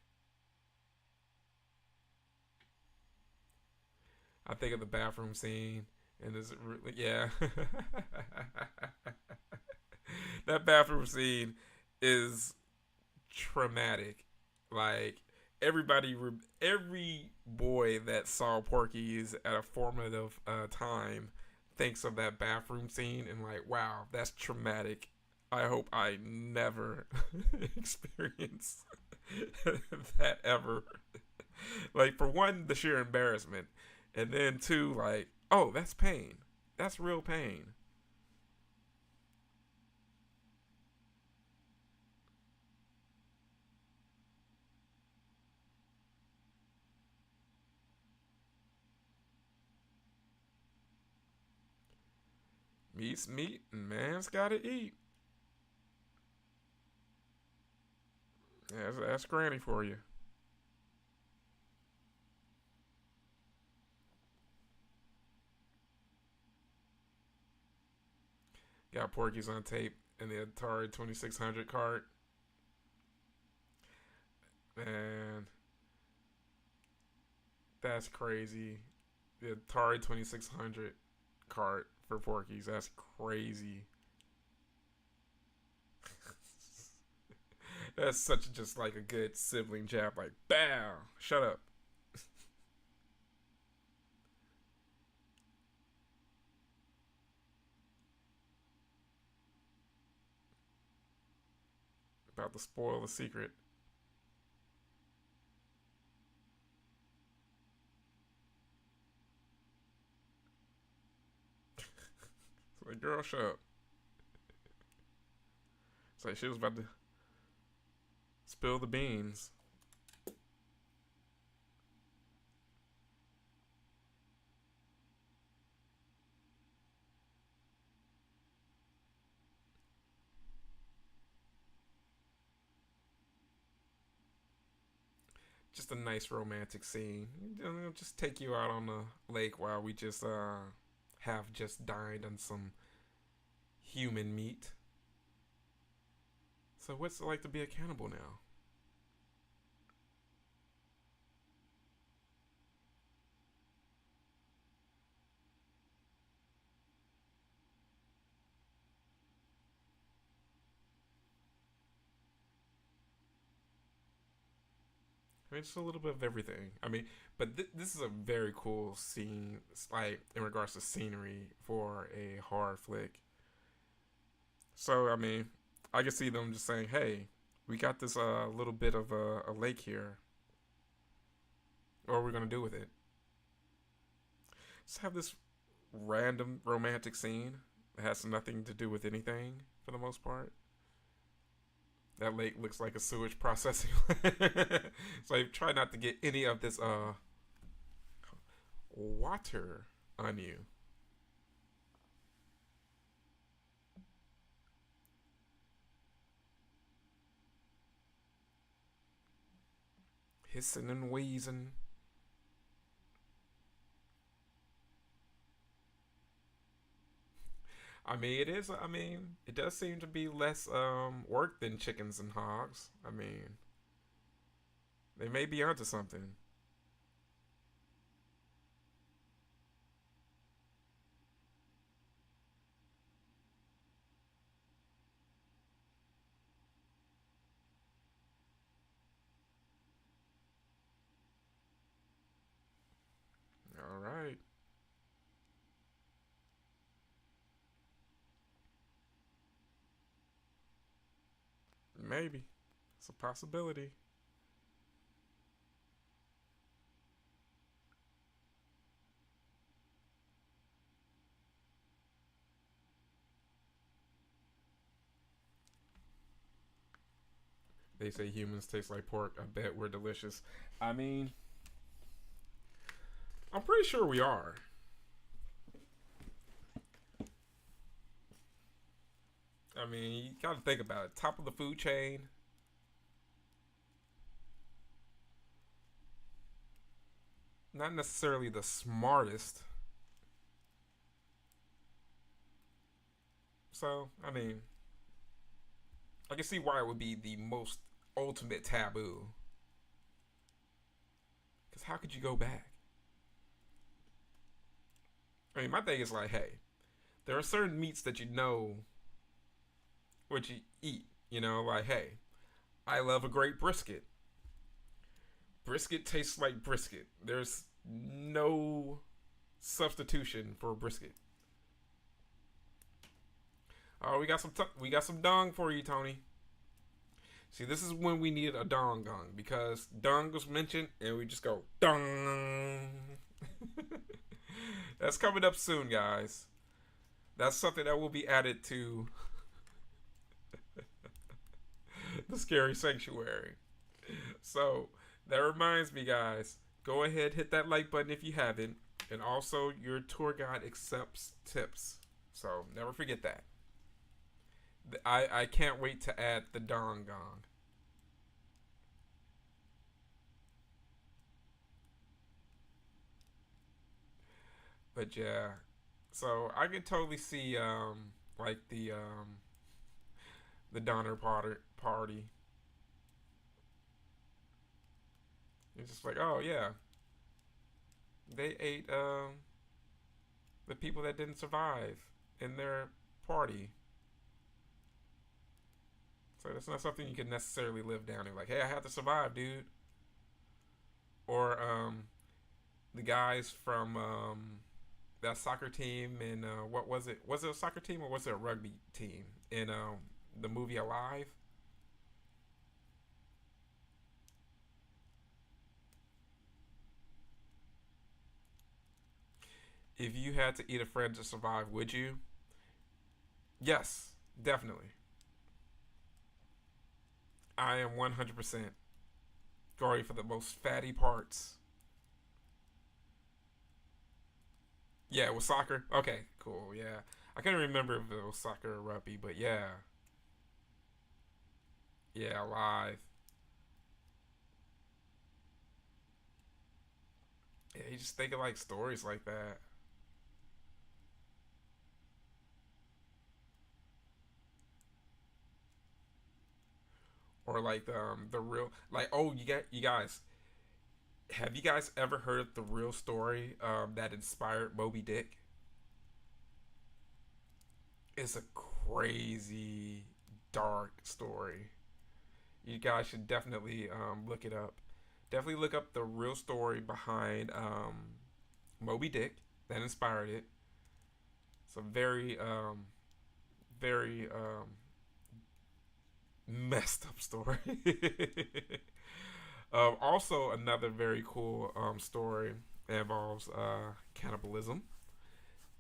I think of the bathroom scene, and it's really, yeah. That bathroom scene is traumatic. Like everybody, every boy that saw Porky's at a formative time thinks of that bathroom scene and like, wow, that's traumatic. I hope I never experience that ever. Like, for one, the sheer embarrassment. And then two, like, oh, that's pain. That's real pain. Meat's meat, and man's gotta eat. That's granny for you. Got Porky's on tape in the Atari 2600 cart. Man, that's crazy. The Atari 2600 cart for Porky's. That's crazy. That's such just like a good sibling jab. Like, bam! Shut up. About to spoil the secret. It's like, girl, shut up. It's like she was about to spill the beans. Just a nice romantic scene. Just take you out on the lake while we just have just dined on some human meat. So what's it like to be a cannibal now? I mean, just a little bit of everything. I mean, but this is a very cool scene, like in regards to scenery for a horror flick. So I mean, I can see them just saying, "Hey, we got this little bit of a lake here. What are we gonna do with it? Just have this random romantic scene that has nothing to do with anything for the most part. That lake looks like a sewage processing. So I try not to get any of this water on you. Hissing and wheezing. I mean, it is. I mean, it does seem to be less work than chickens and hogs. I mean, they may be onto something. All right, maybe it's a possibility. They say humans taste like pork. I bet we're delicious. I mean, I'm pretty sure we are. I mean, you got to think about it. Top of the food chain. Not necessarily the smartest. So, I mean, I can see why it would be the most ultimate taboo. Because how could you go back? I mean, my thing is like, hey, there are certain meats that you know what you eat. You know, like, hey, I love a great brisket. Brisket tastes like brisket. There's no substitution for brisket. Oh, we got some dong for you, Tony. See, this is when we needed a dong gong because dong was mentioned, and we just go dong. That's coming up soon, guys. That's something that will be added to the Scary Sanctuary. So that reminds me, guys. Go ahead, hit that like button if you haven't, and also your tour guide accepts tips. So never forget that. I can't wait to add the dong gong. But yeah, so I could totally see like the Donner party. It's just like, oh yeah, they ate the people that didn't survive in their party. So that's not something you can necessarily live down to. Like, hey, I have to survive, dude. Or the guys from that soccer team in what was it? Was it a soccer team or was it a rugby team in the movie Alive? If you had to eat a friend to survive, would you? Yes, definitely. I am 100% going for the most fatty parts. Yeah, it was soccer. Okay, cool. Yeah, I couldn't remember if it was soccer or rugby, but yeah, yeah, Alive. Yeah, you just think of like stories like that. Or like the real like oh you guys have you guys ever heard of the real story that inspired Moby Dick? It's a crazy dark story. You guys should definitely look it up. Definitely look up the real story behind Moby Dick that inspired it. It's a very messed up story. Also, another very cool story that involves cannibalism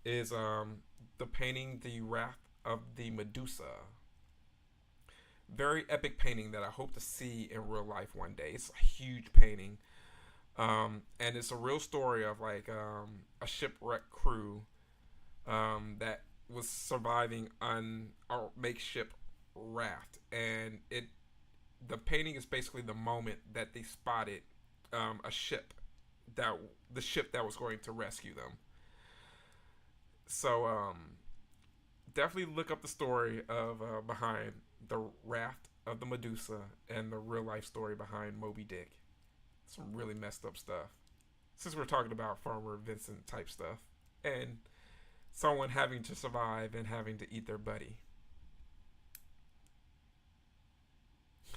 is the painting "The Wrath of the Medusa." Very epic painting that I hope to see in real life one day. It's a huge painting, and it's a real story of like a shipwreck crew that was surviving on a makeshift raft, and it the painting is basically the moment that they spotted a ship that the ship that was going to rescue them. So definitely look up the story of behind the raft of the Medusa and the real life story behind Moby Dick. Some really messed up stuff. Since we're talking about Farmer Vincent type stuff and someone having to survive and having to eat their buddy.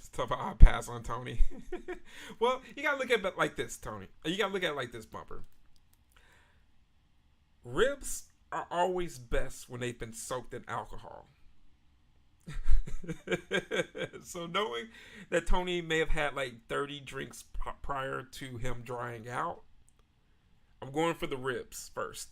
Stuff I pass on Tony. Well, you gotta look at it like this, Tony. You gotta look at it like this, Bumper. Ribs are always best when they've been soaked in alcohol. So knowing that Tony may have had like 30 drinks prior to him drying out, I'm going for the ribs first.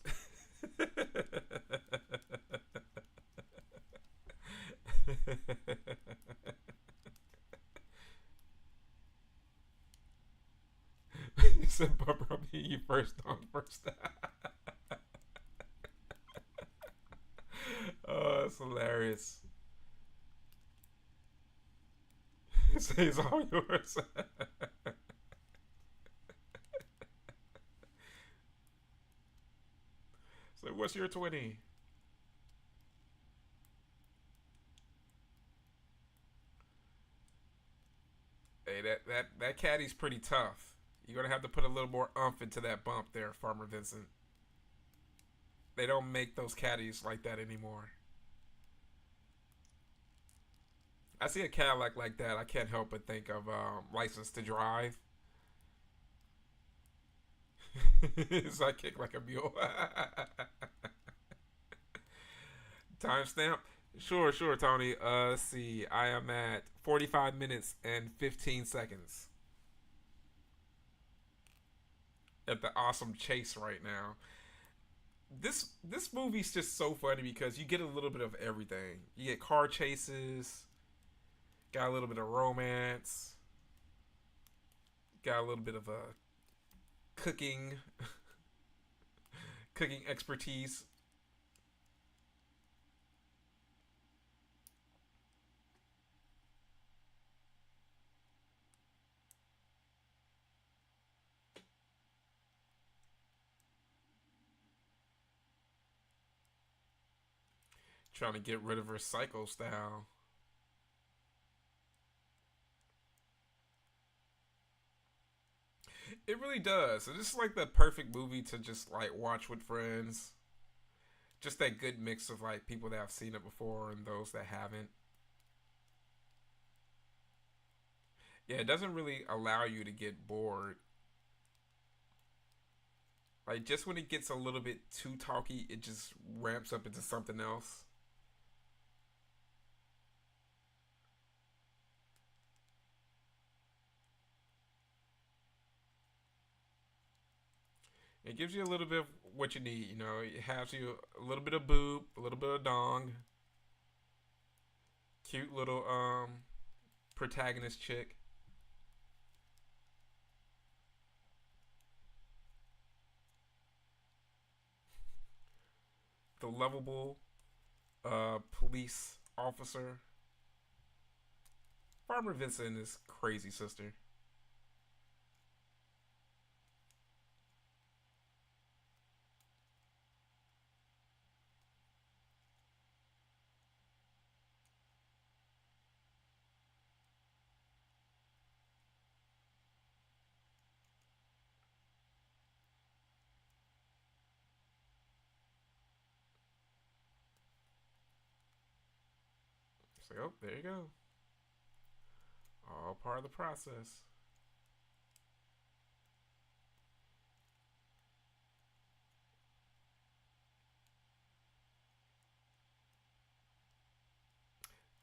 You said Bumper, I'll be you first on first. Oh, that's hilarious. Say it's all yours. So what's your 20? Hey, that caddy's pretty tough. You're gonna have to put a little more umph into that bump there, Farmer Vincent. They don't make those caddies like that anymore. I see a Cadillac like that, I can't help but think of License to Drive. So I kick like a mule. Timestamp. Sure, sure, Tony. Let's see. I am at 45 minutes and 15 seconds at the awesome chase right now. This movie's just so funny because you get a little bit of everything. You get car chases, got a little bit of romance, got a little bit of a cooking cooking expertise. Trying to get rid of her psycho style. It really does. It's just like the perfect movie to just like watch with friends. Just that good mix of like people that have seen it before and those that haven't. Yeah, it doesn't really allow you to get bored. Like just when it gets a little bit too talky, it just ramps up into something else. It gives you a little bit of what you need. You know, it has you a little bit of boob, a little bit of dong, cute little protagonist chick, the lovable police officer, Farmer Vincent and his crazy sister. It's like, oh, there you go. All part of the process.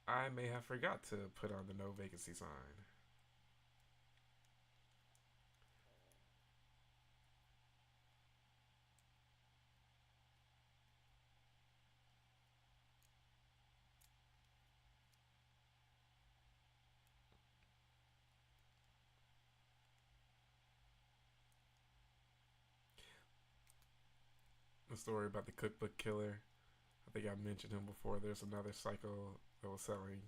I may have forgot to put on the no vacancy sign. The story about the cookbook killer. I think I mentioned him before. There's another psycho that was selling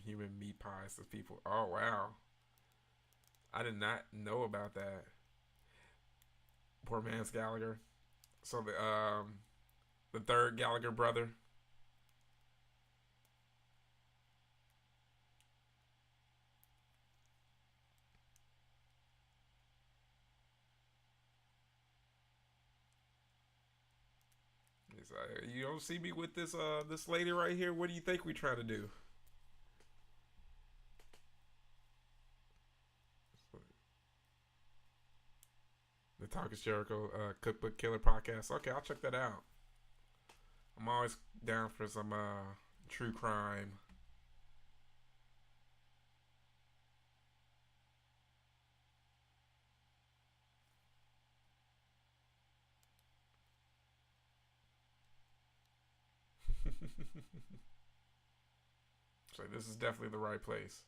human meat pies to people. Oh wow, I did not know about that. Poor man's Gallagher. So the third Gallagher brother. He's like, you don't see me with this lady right here. What do you think we trying to do? The Talk is Jericho Cookbook Killer podcast. Okay, I'll check that out. I'm always down for some true crime. So this is definitely the right place.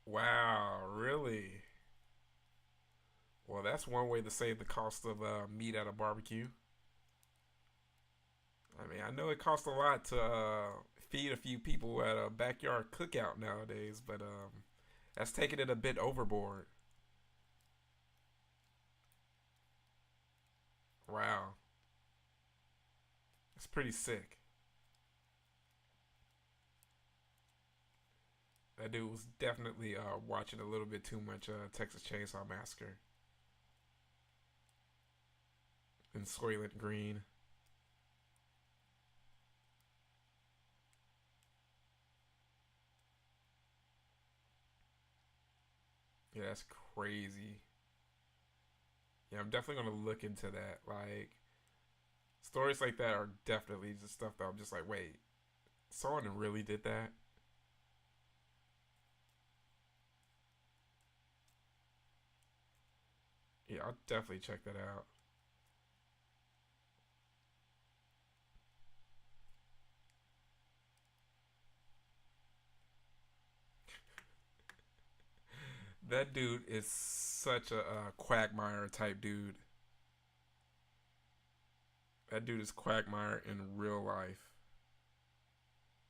Wow, really? Well, that's one way to save the cost of meat at a barbecue. I mean, I know it costs a lot to feed a few people at a backyard cookout nowadays, but that's taking it a bit overboard. Wow, it's pretty sick. That dude was definitely watching a little bit too much Texas Chainsaw Massacre. and Soylent Green. Yeah, that's crazy. Yeah, I'm definitely gonna look into that. Like stories like that are definitely just stuff that I'm just like, wait, someone really did that? Yeah, I'll definitely check that out. That dude is such a Quagmire type dude. That dude is Quagmire in real life.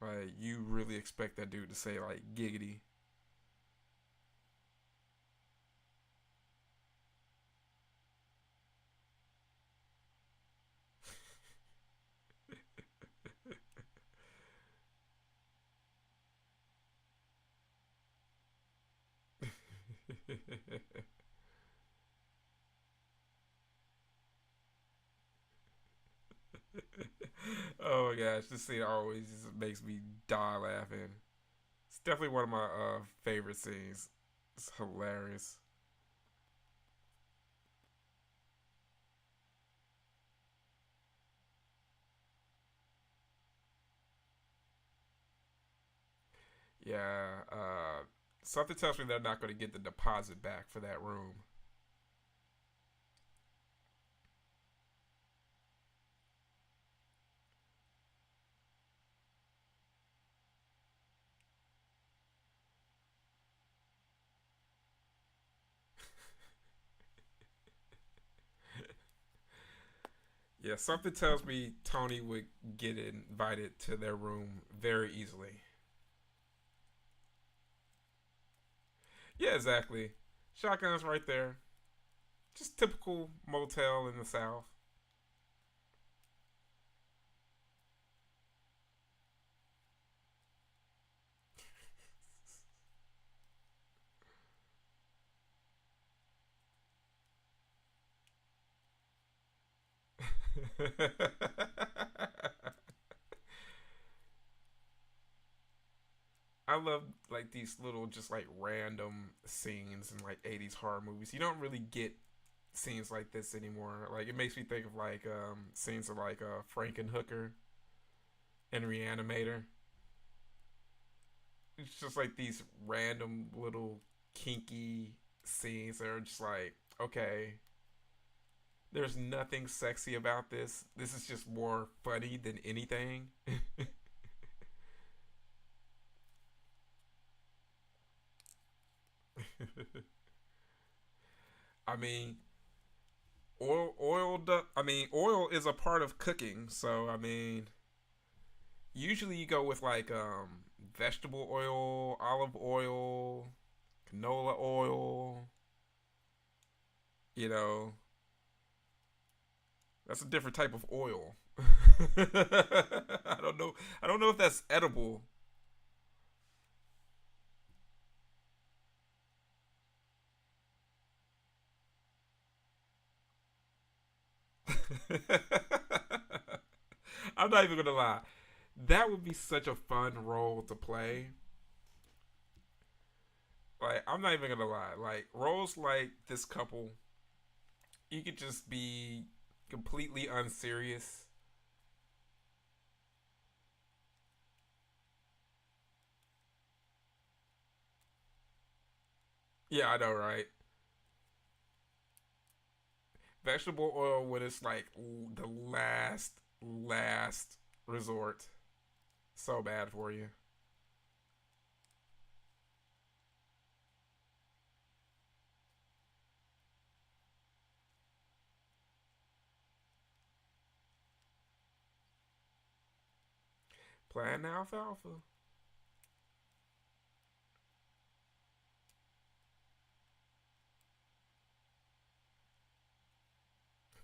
Like you really expect that dude to say like giggity. Oh my gosh, this scene always just makes me die laughing. It's definitely one of my favorite scenes. It's hilarious. Yeah, something tells me they're not going to get the deposit back for that room. Yeah, something tells me Tony would get invited to their room very easily. Yeah, exactly. Shotguns right there. Just typical motel in the South. I love like these little just like random scenes in like 80s horror movies. You don't really get scenes like this anymore. Like it makes me think of like scenes of like Frankenhooker and Reanimator. It's just like these random little kinky scenes that are just like, okay, there's nothing sexy about this. This is just more funny than anything. I mean, oil is a part of cooking. So I mean, usually you go with like vegetable oil, olive oil, canola oil. You know, that's a different type of oil. I don't know. I don't know if that's edible. I'm not even gonna lie. That would be such a fun role to play. Like, I'm not even gonna lie. Like roles like this couple, you could just be completely unserious. Yeah, I know, right? Vegetable oil when it's like the last resort. So bad for you. Plan alfalfa.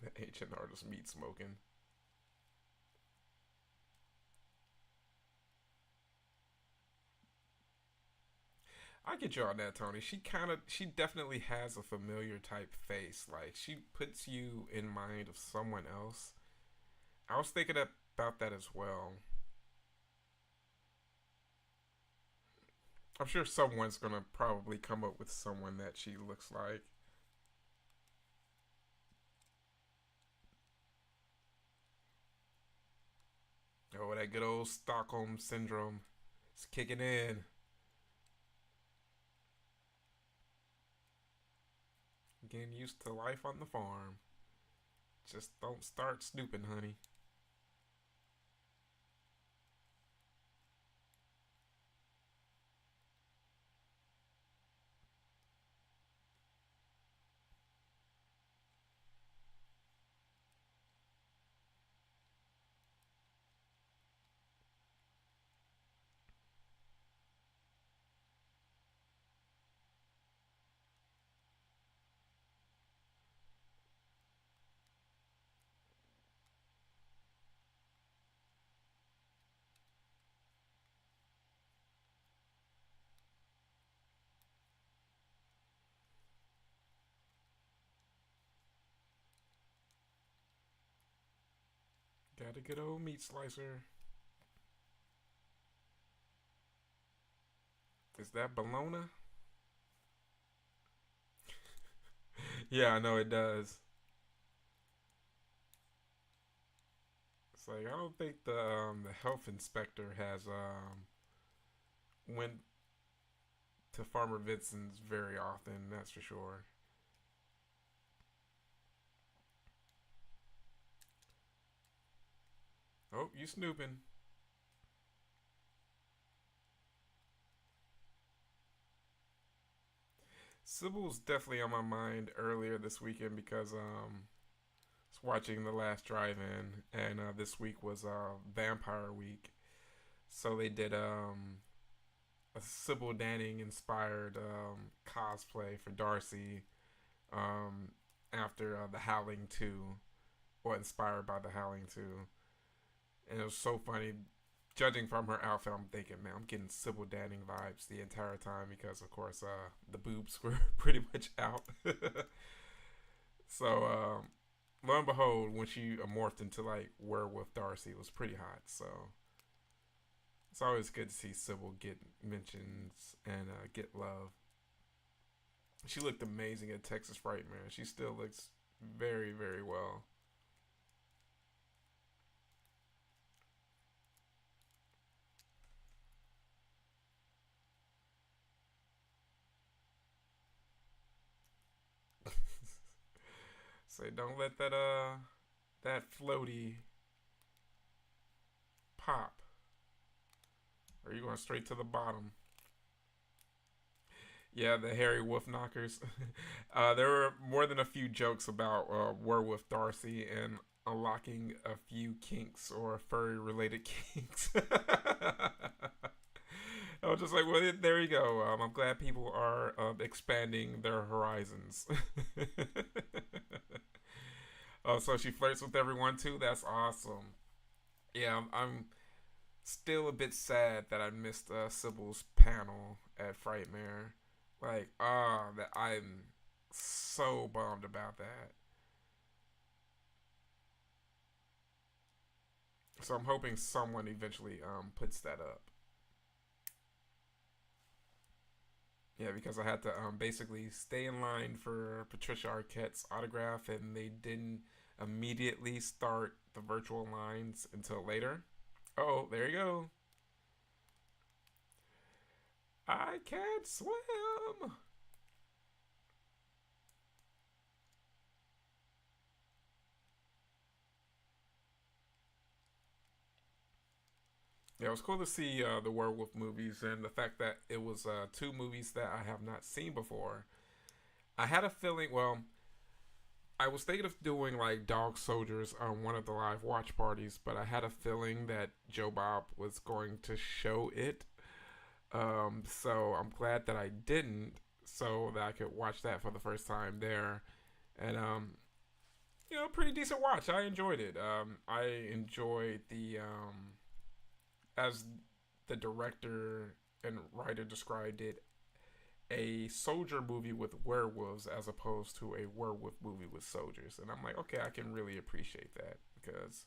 The ancient artist meat smoking. I get you on that, Tony. She definitely has a familiar type face. Like she puts you in mind of someone else. I was thinking about that as well. I'm sure someone's gonna probably come up with someone that she looks like. Oh, that good old Stockholm syndrome. It's kicking in. Getting used to life on the farm. Just don't start snooping, honey. Got a good old meat slicer. Is that bologna? Yeah, I know it does. It's like I don't think the health inspector has went to Farmer Vincent's very often. That's for sure. Oh, you snooping? Sybil's definitely on my mind earlier this weekend because I was watching The Last Drive-In, and this week was Vampire Week, so they did a Sybil Danning inspired cosplay for Darcy um, after The Howling 2, or inspired by The Howling 2. And it was so funny. Judging from her outfit, I'm thinking, man, I'm getting Sybil Danning vibes the entire time because, of course, the boobs were pretty much out. So, lo and behold, when she morphed into like werewolf Darcy, it was pretty hot. So, it's always good to see Sybil get mentions and get love. She looked amazing at Texas Frightmare. She still looks very, very well. Say, don't let that floaty pop, or you going straight to the bottom. Yeah, the hairy wolf knockers. There were more than a few jokes about werewolf Darcy and unlocking a few kinks or furry related kinks. I was just like, well, there you go. I'm glad people are expanding their horizons. Oh, so she flirts with everyone too. That's awesome. Yeah, I'm still a bit sad that I missed Sybil's panel at Frightmare. Like, that I'm so bummed about that. So I'm hoping someone eventually puts that up. Yeah, because I had to basically stay in line for Patricia Arquette's autograph, and they didn't immediately start the virtual lines until later. Oh, there you go. I can't swim. Yeah, it was cool to see the werewolf movies and the fact that it was two movies that I have not seen before. I had a feeling, well, I was thinking of doing like Dog Soldiers on one of the live watch parties, but I had a feeling that Joe Bob was going to show it. So I'm glad that I didn't, so that I could watch that for the first time there. And pretty decent watch. I enjoyed it. I enjoyed the as the director and writer described it. a soldier movie with werewolves as opposed to a werewolf movie with soldiers. And I'm like, okay, I can really appreciate that because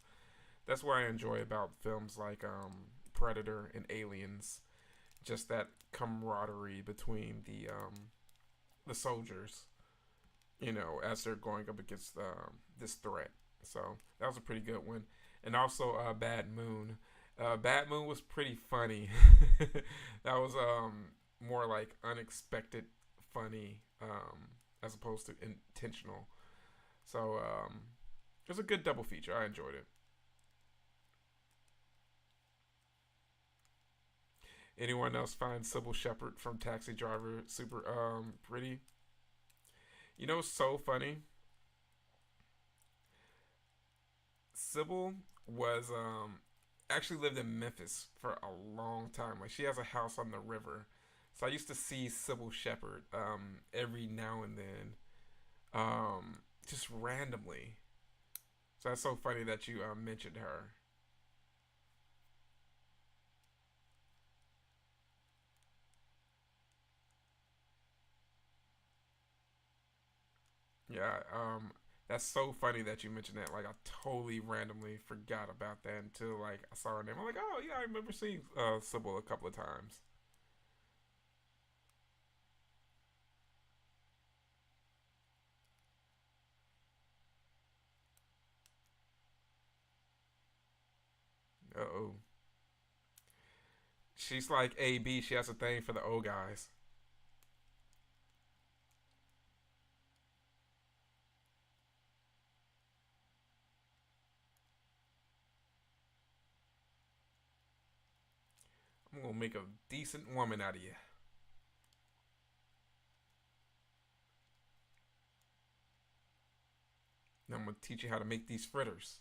that's what I enjoy about films like Predator and Aliens. Just that camaraderie between the soldiers, as they're going up against this threat. So that was a pretty good one. And also Bad Moon. Bad Moon was pretty funny. That was more like unexpected funny as opposed to intentional. So it was a good double feature. I enjoyed it. Anyone else find Sybil Shepherd from Taxi Driver super pretty? So funny. Sybil was actually lived in Memphis for a long time. Like she has a house on the river. So I used to see Sybil Shepherd every now and then, just randomly. So that's so funny that you mentioned her. Yeah, that's so funny that you mentioned that. Like I totally randomly forgot about that until like I saw her name. I'm like, oh yeah, I remember seeing Sybil a couple of times. Uh oh. She's like AB. She has a thing for the old guys. I'm gonna make a decent woman out of you. And I'm gonna teach you how to make these fritters.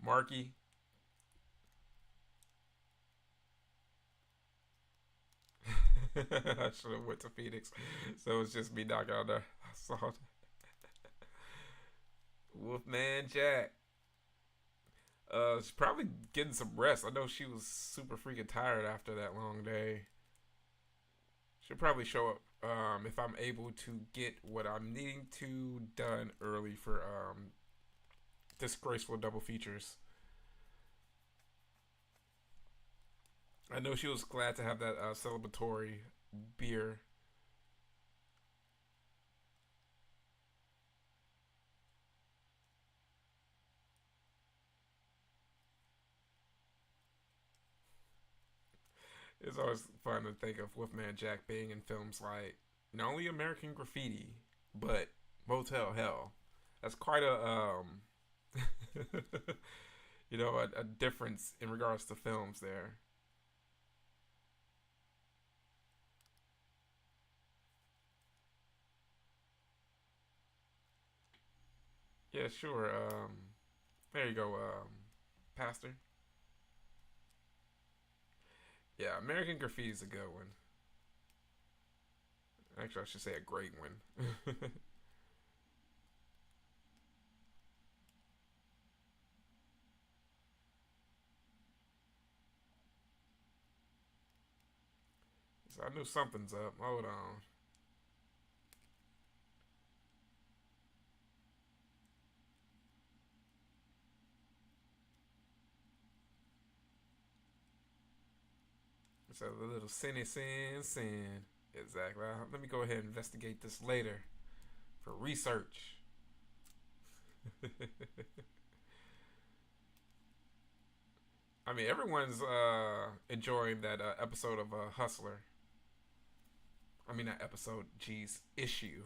Marky. I should have went to Phoenix, so it's just me knocking on the salt. Wolfman Jack. She's probably getting some rest. I know she was super freaking tired after that long day. She'll probably show up if I'm able to get what I'm needing to done early for disgraceful double features. I know she was glad to have that celebratory beer. It's always fun to think of Wolfman Jack being in films like not only American Graffiti, but Motel Hell. That's quite a a difference in regards to films there. Yeah, sure. There you go, Pastor. Yeah, American Graffiti is a good one. Actually, I should say a great one. So I knew something's up. Hold on. So the little sin. Exactly. Let me go ahead and investigate this later for research. I mean, everyone's enjoying that episode of Hustler. I mean, that episode, geez, issue.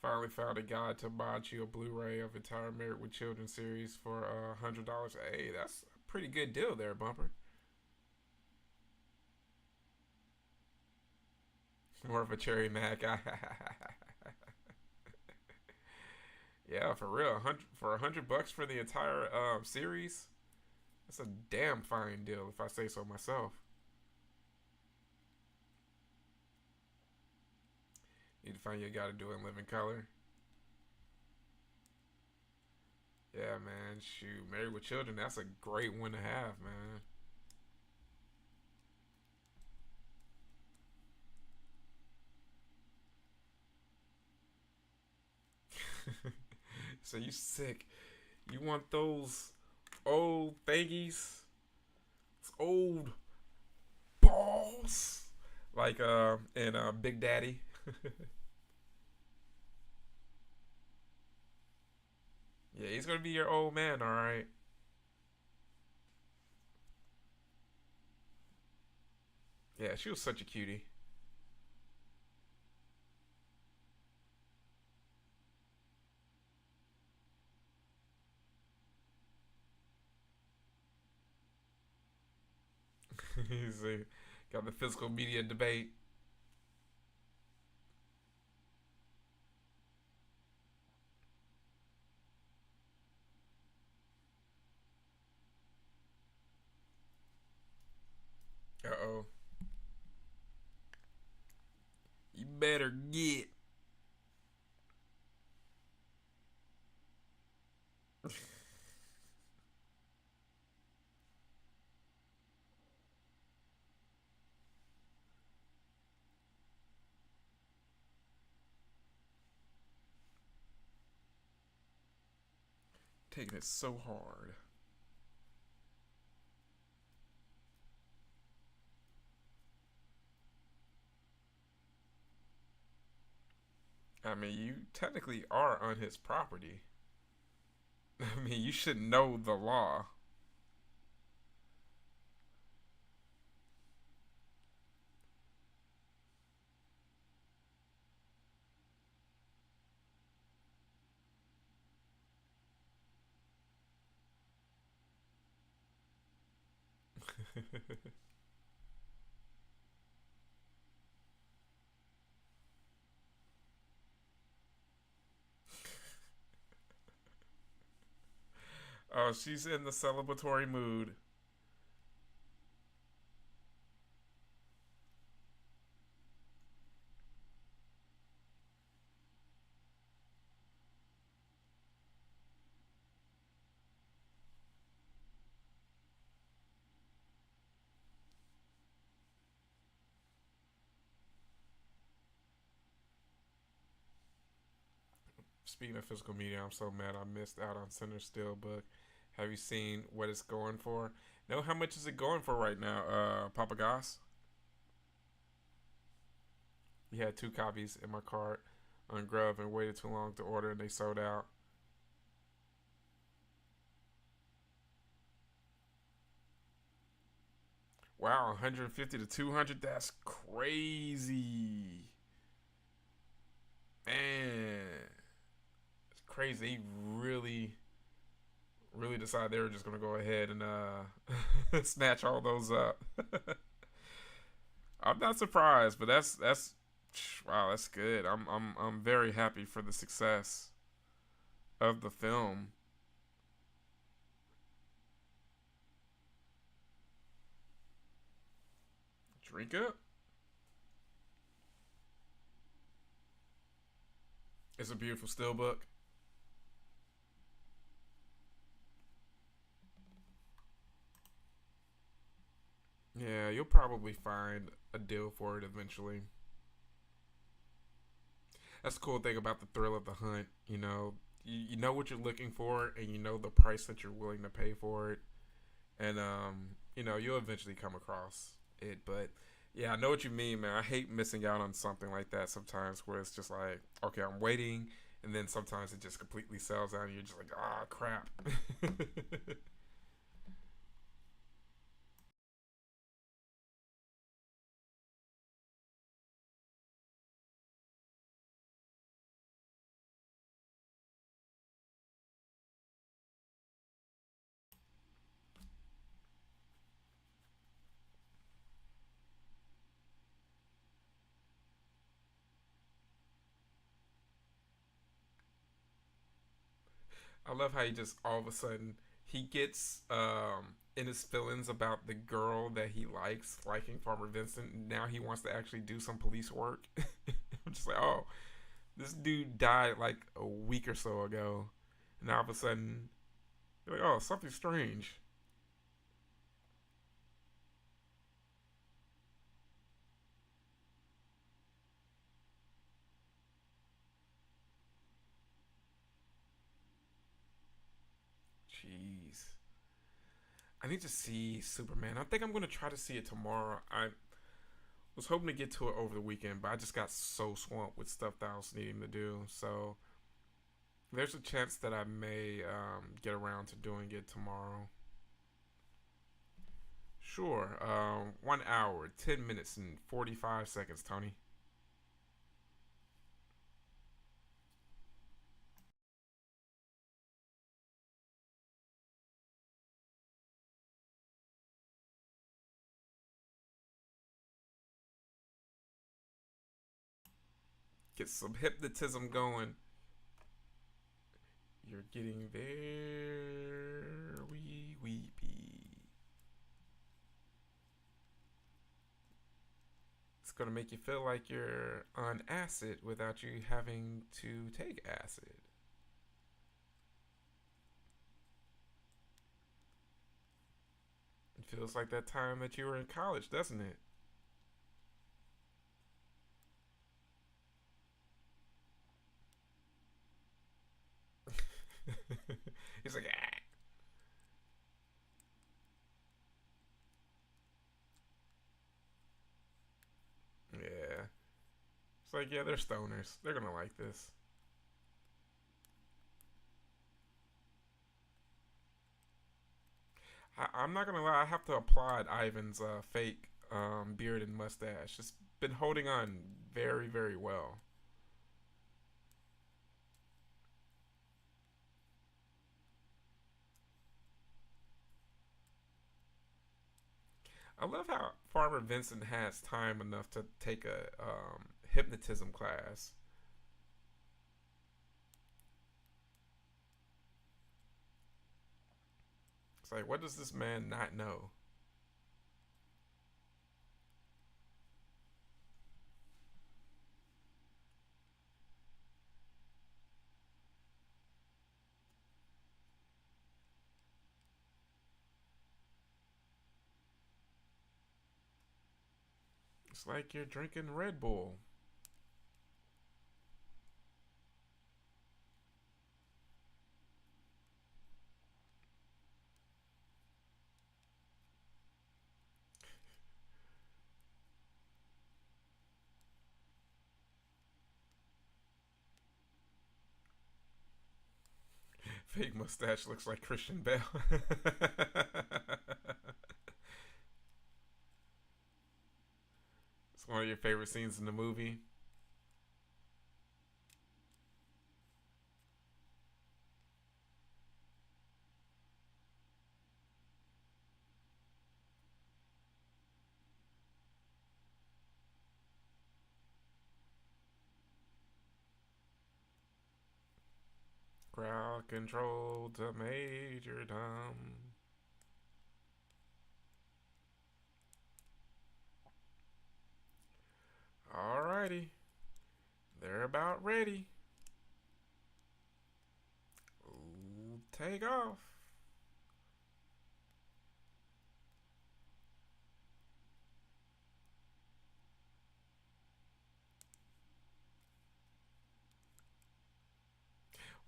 Finally found a guide to buy you a Blu-ray of entire Married with Children series for $100. Hey, that's a pretty good deal there, Bumper. More of a cherry mac. Yeah, for real. For $100 for the entire series. That's a damn fine deal, if I say so myself. Need to find you a guy to do it in living color. Yeah, man. Shoot, Married with Children. That's a great one to have, man. So you sick? You want those old thingies? It's old balls, like in Big Daddy. Yeah, he's gonna be your old man, all right. Yeah, she was such a cutie. He's got the physical media debate. Uh oh. You better get. Taking it so hard. I mean, you technically are on his property. I mean, you should know the law. Oh, she's in the celebratory mood. Speaking of physical media, I'm so mad I missed out on Center Steelbook. Have you seen what it's going for? Know how much is it going for right now, Papa Goss? You had two copies in my cart on Grub and waited too long to order and they sold out. Wow, 150 to 200. That's crazy. Man, it's crazy. They really decided they were just gonna go ahead and snatch all those up. I'm not surprised, but that's wow, that's good. I'm very happy for the success of the film. Drink up. It's a beautiful steelbook. Yeah, you'll probably find a deal for it eventually. That's the cool thing about the thrill of the hunt. You know what you're looking for, and you know the price that you're willing to pay for it, and you'll eventually come across it. But yeah, I know what you mean, man. I hate missing out on something like that sometimes, where it's just like, okay, I'm waiting, and then sometimes it just completely sells out, and you're just like, ah, crap. I love how he just all of a sudden he gets in his feelings about the girl that he likes, liking Farmer Vincent. Now he wants to actually do some police work. just like, oh, this dude died like a week or so ago, and all of a sudden, you're like, oh, something strange. Jeez. I need to see Superman. I think I'm gonna try to see it tomorrow. I was hoping to get to it over the weekend, but I just got so swamped with stuff that I was needing to do. So there's a chance that I may get around to doing it tomorrow. Sure. 1 hour, 10 minutes, and 45 seconds, Tony. Get some hypnotism going. You're getting very weepy. It's gonna make you feel like you're on acid without you having to take acid. It feels like that time that you were in college, doesn't it? He's like, ah. Yeah. It's like, yeah, they're stoners. They're gonna like this. I'm not gonna lie. I have to applaud Ivan's fake beard and mustache. It's been holding on very, very well. I love how Farmer Vincent has time enough to take a hypnotism class. It's like, what does this man not know? It's like you're drinking Red Bull. Fake mustache looks like Christian Bale. It's one of your favorite scenes in the movie. Crowd control to Major Tom. Alrighty, they're about ready. Ooh, take off.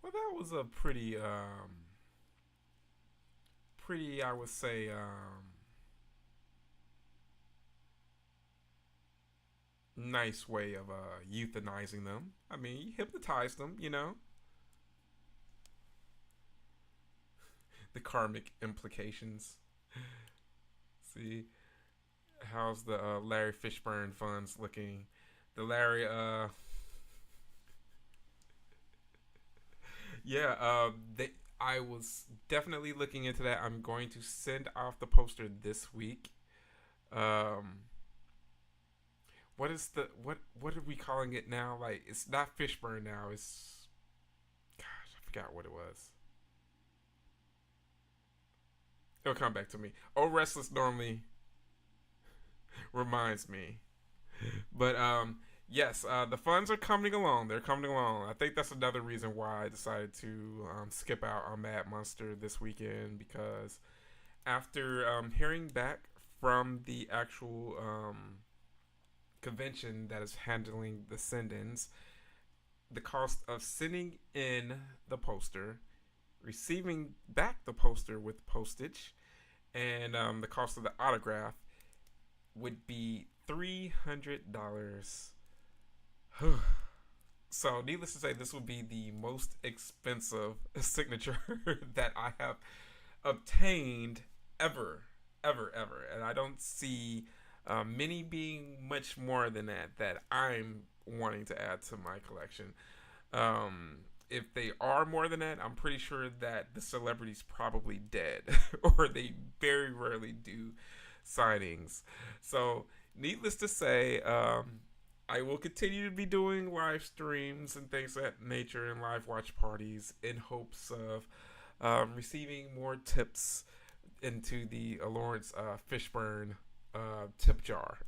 Well, that was a pretty, I would say, nice way of euthanizing them. I mean, you hypnotized them, you know, the karmic implications. See, how's the Larry Fishburne funds looking? The Larry, yeah, they. I was definitely looking into that. I'm going to send off the poster this week. Um, what is the what are we calling it now? Like, it's not Fishburne now. It's, gosh, I forgot what it was. It'll come back to me. Oh, Restless normally reminds me, but Yes, the funds are coming along. They're coming along. I think that's another reason why I decided to skip out on Mad Monster this weekend because after hearing back from the actual convention that is handling the send-ins, the cost of sending in the poster, receiving back the poster with postage, and the cost of the autograph would be $300. So, needless to say, this would be the most expensive signature that I have obtained ever, ever. And I don't see many being much more than that I'm wanting to add to my collection. If they are more than that, I'm pretty sure that the celebrity's probably dead or they very rarely do signings. So, needless to say, I will continue to be doing live streams and things of that nature and live watch parties in hopes of receiving more tips into the Lawrence Fishburne tip jar.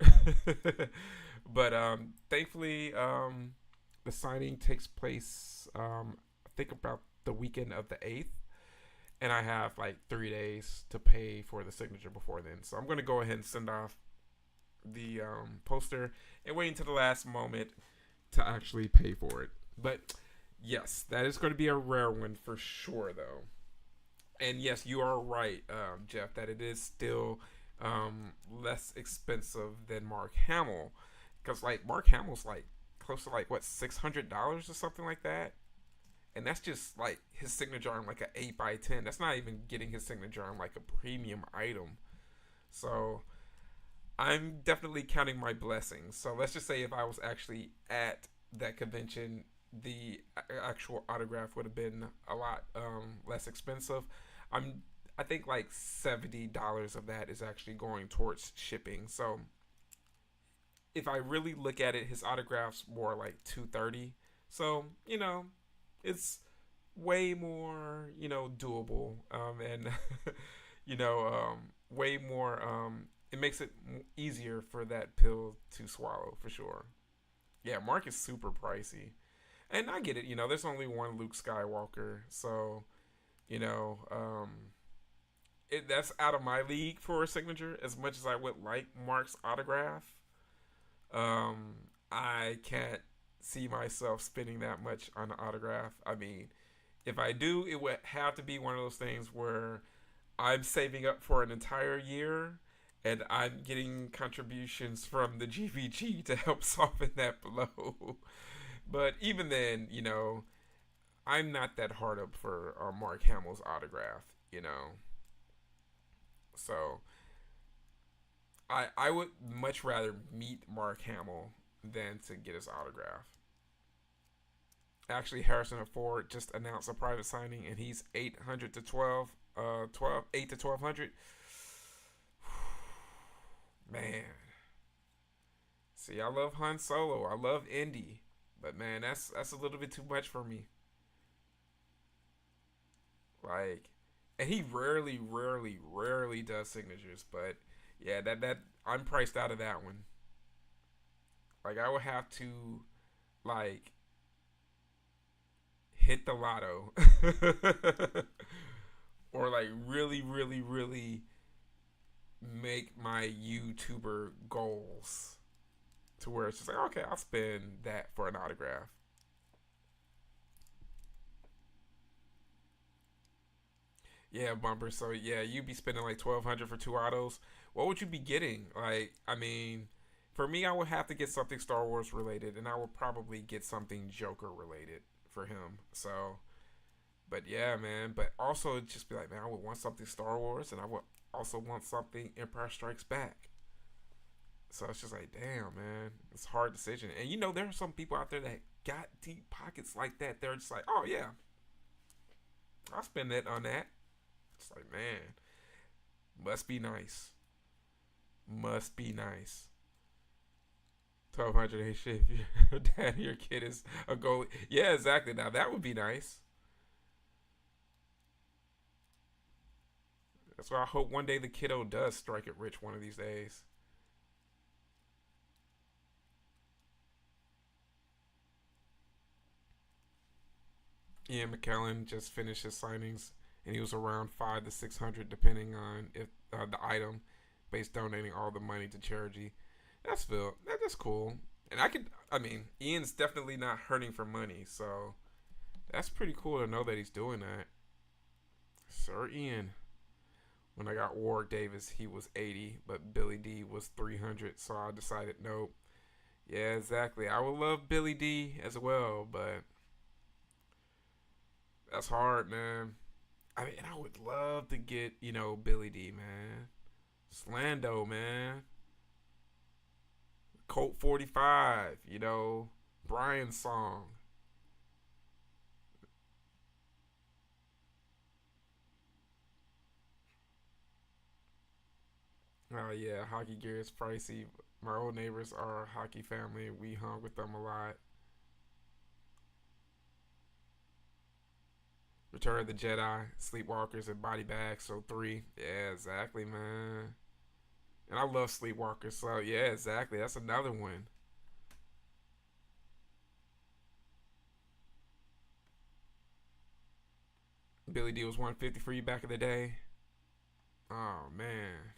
But thankfully, the signing takes place, I think, about the weekend of the 8th. And I have like 3 days to pay for the signature before then. So I'm going to go ahead and send off the poster and wait until the last moment to actually pay for it. But yes, that is going to be a rare one for sure, though. And yes, you are right, Jeff, that it is still less expensive than Mark Hamill, because like Mark Hamill's like close to like what $600 or something like that, and that's just like his signature on like an 8x10. That's not even getting his signature on like a premium item. So I'm definitely counting my blessings. So let's just say if I was actually at that convention, the actual autograph would have been a lot less expensive. I think like $70 of that is actually going towards shipping. So if I really look at it, his autograph's more like 230. So it's way more doable, and way more. It makes it easier for that pill to swallow for sure. Yeah, Mark is super pricey, and I get it. There's only one Luke Skywalker, so you know, that's out of my league for a signature. As much as I would like Mark's autograph, I can't see myself spending that much on an autograph. I mean, if I do, it would have to be one of those things where I'm saving up for an entire year and I'm getting contributions from the GVG to help soften that blow. But even then, I'm not that hard up for Mark Hamill's autograph. So I would much rather meet Mark Hamill than to get his autograph. Actually, Harrison Ford just announced a private signing, and he's 800 to 8 to 1200. Man, see, I love Han Solo. I love Indy, but man, that's a little bit too much for me. Like, and he rarely does signatures. But yeah, that I'm priced out of that one. Like, I would have to like hit the lotto, or like really make my YouTuber goals to where it's just like, okay, I'll spend that for an autograph. Yeah, bumper. So yeah, you'd be spending like 1,200 for two autos. What would you be getting? Like, I mean, for me, I would have to get something Star Wars related, and I would probably get something Joker related for him. So, but yeah, man. But also just be like, man, I would want something Star Wars, and I would also want something Empire Strikes Back. So it's just like, damn, man, it's a hard decision. And there are some people out there that got deep pockets like that. They're just like, oh yeah, I'll spend that on that. It's like, man, must be nice. Must be nice. 1,200 ain't shit if your dad or your kid is a goalie. Yeah, exactly. Now that would be nice. That's why I hope one day the kiddo does strike it rich one of these days. Ian McKellen just finished his signings, and he was around 5 to 600, depending on if the item, based donating all the money to charity. That's cool. And I mean, Ian's definitely not hurting for money, so that's pretty cool to know that he's doing that. Sir Ian. When I got Warwick Davis, he was 80, but Billy D was 300, so I decided nope. Yeah, exactly. I would love Billy D as well, but that's hard, man. I mean, I would love to get, Billy D, man. Slando, man. Colt 45, Brian's song. Oh, yeah, hockey gear is pricey. My old neighbors are a hockey family. We hung with them a lot. Return of the Jedi, Sleepwalkers, and Body Bags. So three. Yeah, exactly, man. And I love Sleepwalkers. So yeah, exactly. That's another one. Billy D was 150 for you back in the day. Oh man.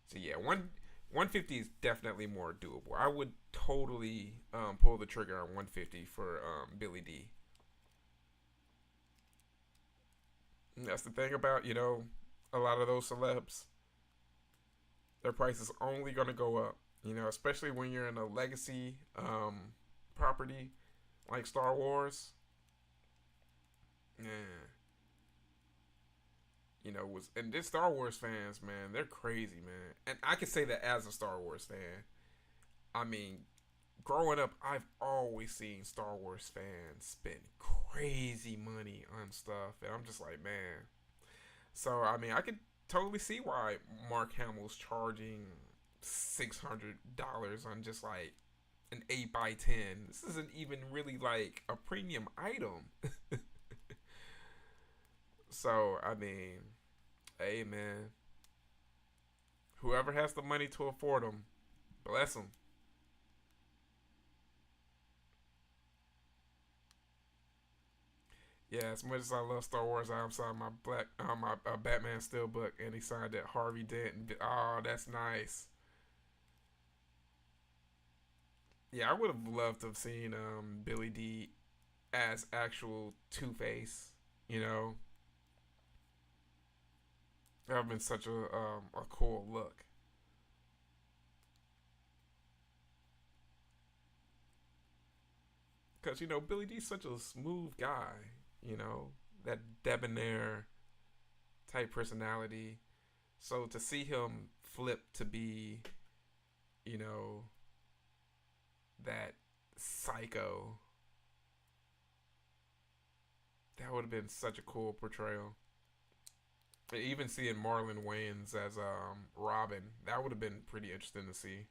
So yeah, 150 is definitely more doable. I would totally pull the trigger on 150 for Billy D. And that's the thing about a lot of those celebs. Their price is only gonna go up. Especially when you're in a legacy property like Star Wars. Yeah, was and this Star Wars fans, man, they're crazy, man. And I can say that as a Star Wars fan. I mean, growing up, I've always seen Star Wars fans spend crazy money on stuff, and I'm just like, man. So I mean, I could totally see why Mark Hamill's charging $600 on just like an 8x10. This isn't even really like a premium item. So I mean, hey man, whoever has the money to afford them, bless them. Yeah, as much as I love Star Wars, I'm signed my Batman Steelbook, and he signed it Harvey Dent. Oh, that's nice. Yeah, I would have loved to have seen Billy D as actual Two Face. You know, that would have been such a cool look. Because Billy D's such a smooth guy. That debonair type personality. So to see him flip to be, you know, that psycho, that would have been such a cool portrayal. And even seeing Marlon Wayans as Robin, that would have been pretty interesting to see.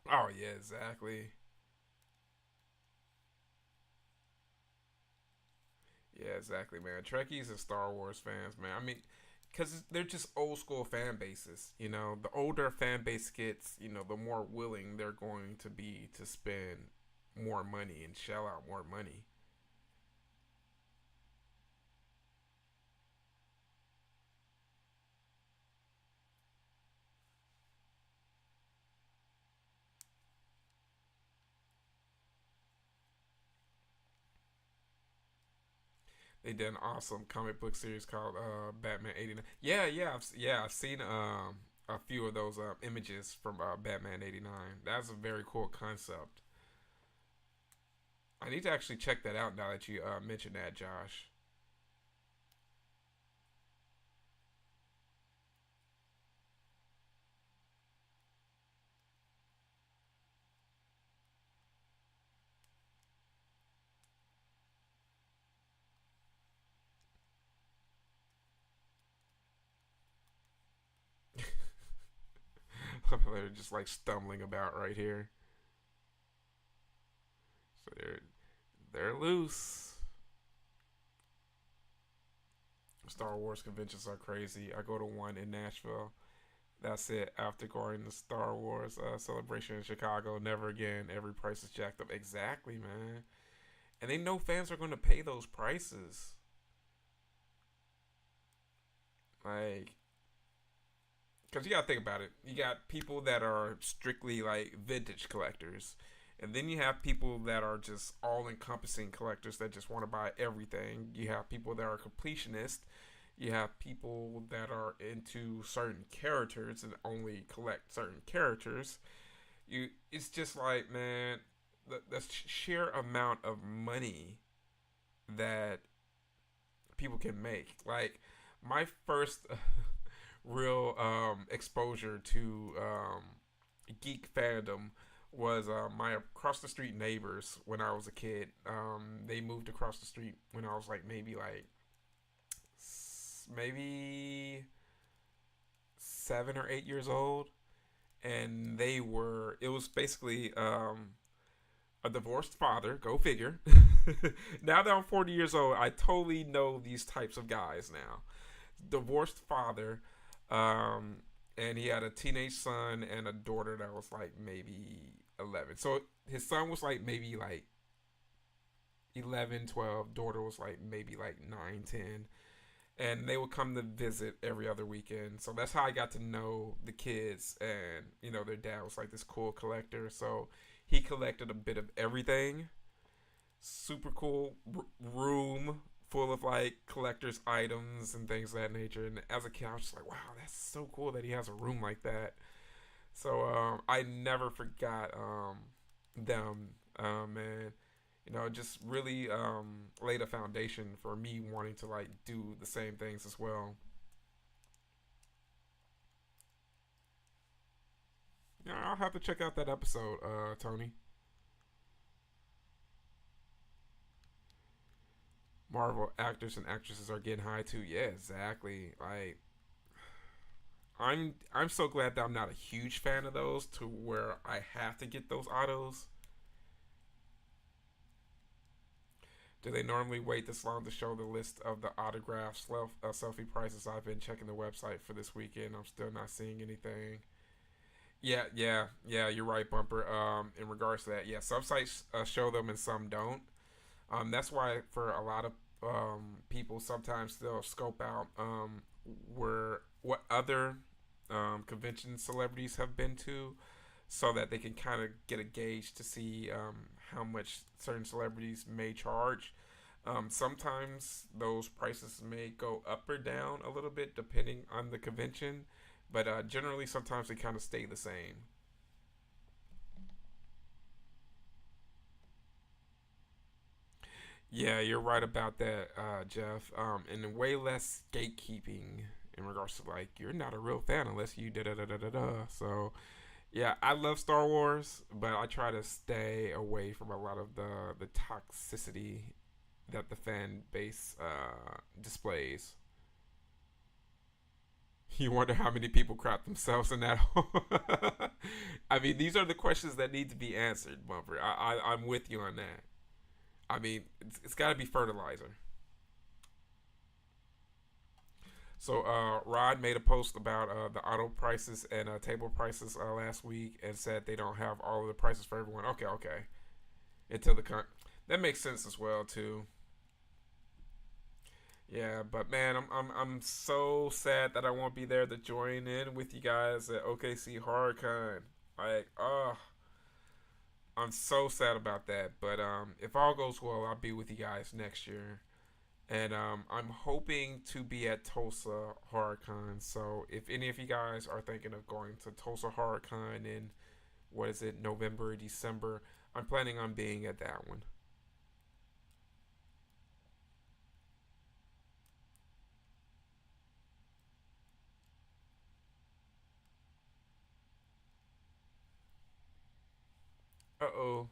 Oh yeah, exactly. Yeah, exactly, man. Trekkies and Star Wars fans, man. I mean, because they're just old school fan bases. The older fan base gets, the more willing they're going to be to spend more money and shell out more money. They did an awesome comic book series called Batman '89. Yeah, yeah, I've seen a few of those images from Batman '89. That's a very cool concept. I need to actually check that out now that you mentioned that, Josh. They're just like stumbling about right here. So they're loose. Star Wars conventions are crazy. I go to one in Nashville. That's it. After going to Star Wars celebration in Chicago, never again. Every price is jacked up. Exactly, man. and they know fans are going to pay those prices. Like, because you got to think about it. You got people that are strictly like vintage collectors, and then you have people that are just all encompassing collectors that just want to buy everything. You have people that are completionists. You have people that are into certain characters and only collect certain characters. It's just like, man, the sheer amount of money that people can make. Like, my first real exposure to geek fandom was my across the street neighbors when I was a kid. They moved across the street when I was like maybe 7 or 8 years old, and it was basically a divorced father. Go figure. Now that I'm 40 years old, I totally know these types of guys now. Divorced father, um, and he had a teenage son and a daughter that was like maybe 11. So his son was like maybe like 11, 12. Daughter was like maybe like 9, 10. And they would come to visit every other weekend. So that's how I got to know the kids. And, their dad was like this cool collector. So he collected a bit of everything. Super cool room full of like collector's items and things of that nature. And as a kid, I was just like, wow, that's so cool that he has a room like that. So I never forgot them, and just really laid a foundation for me wanting to like do the same things as well. Yeah, I'll have to check out that episode, Tony. Marvel actors and actresses are getting high too. Yeah, exactly. Like, I'm so glad that I'm not a huge fan of those to where I have to get those autos. Do they normally wait this long to show the list of the autograph selfie prices? I've been checking the website for this weekend. I'm still not seeing anything. Yeah, yeah, yeah. You're right, Bumper. In regards to that, yeah, some sites show them and some don't. That's why for a lot of people, sometimes they'll scope out where what other convention celebrities have been to, so that they can kind of get a gauge to see how much certain celebrities may charge. Sometimes those prices may go up or down a little bit depending on the convention, but generally sometimes they kind of stay the same. Yeah, you're right about that, Jeff. And way less gatekeeping in regards to like you're not a real fan unless you da da da da da da. So yeah, I love Star Wars, but I try to stay away from a lot of the toxicity that the fan base displays. You wonder how many people crap themselves in that hole. I mean, these are the questions that need to be answered, Bumper. I'm with you on that. I mean, it's got to be fertilizer. So Rod made a post about the auto prices and table prices last week and said they don't have all of the prices for everyone. Okay, okay. Until that makes sense as well too. Yeah, but man, I'm so sad that I won't be there to join in with you guys at OKC HorrorCon. Like, I'm so sad about that. But if all goes well, I'll be with you guys next year. And I'm hoping to be at Tulsa HorrorCon. So if any of you guys are thinking of going to Tulsa HorrorCon in what is it, November or December, I'm planning on being at that one. Uh oh,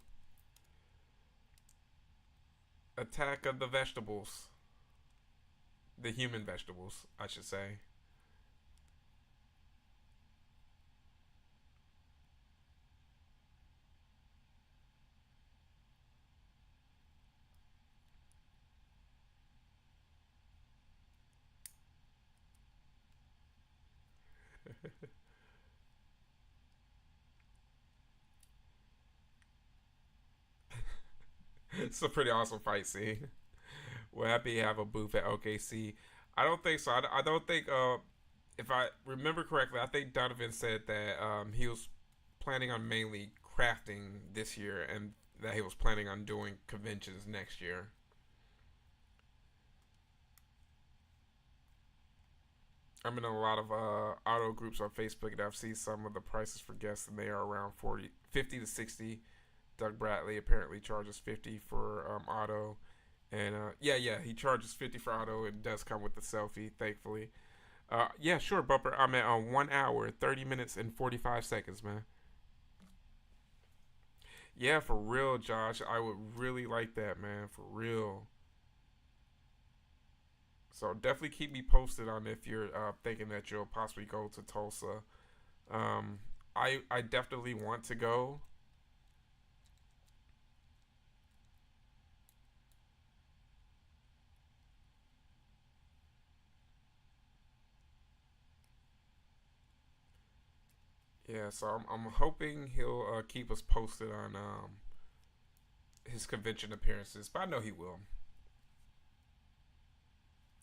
Attack of the Vegetables, the human vegetables, I should say. It's a pretty awesome fight scene. We're happy to have a booth at OKC. I don't think so. I don't think. If I remember correctly, I think Donovan said that he was planning on mainly crafting this year, and that he was planning on doing conventions next year. I'm in a lot of auto groups on Facebook, and I've seen some of the prices for guests, and they are around 40, 50 to 60. Doug Bradley apparently charges 50 for auto, and yeah, he charges 50 for auto. It does come with the selfie, thankfully. Yeah, sure, Bumper. I'm at 1 hour, 30 minutes, and 45 seconds, man. Yeah, for real, Josh. I would really like that, man. For real. So definitely keep me posted on if you're thinking that you'll possibly go to Tulsa. Um, I definitely want to go. Yeah, so I'm hoping he'll keep us posted on his convention appearances, but I know he will,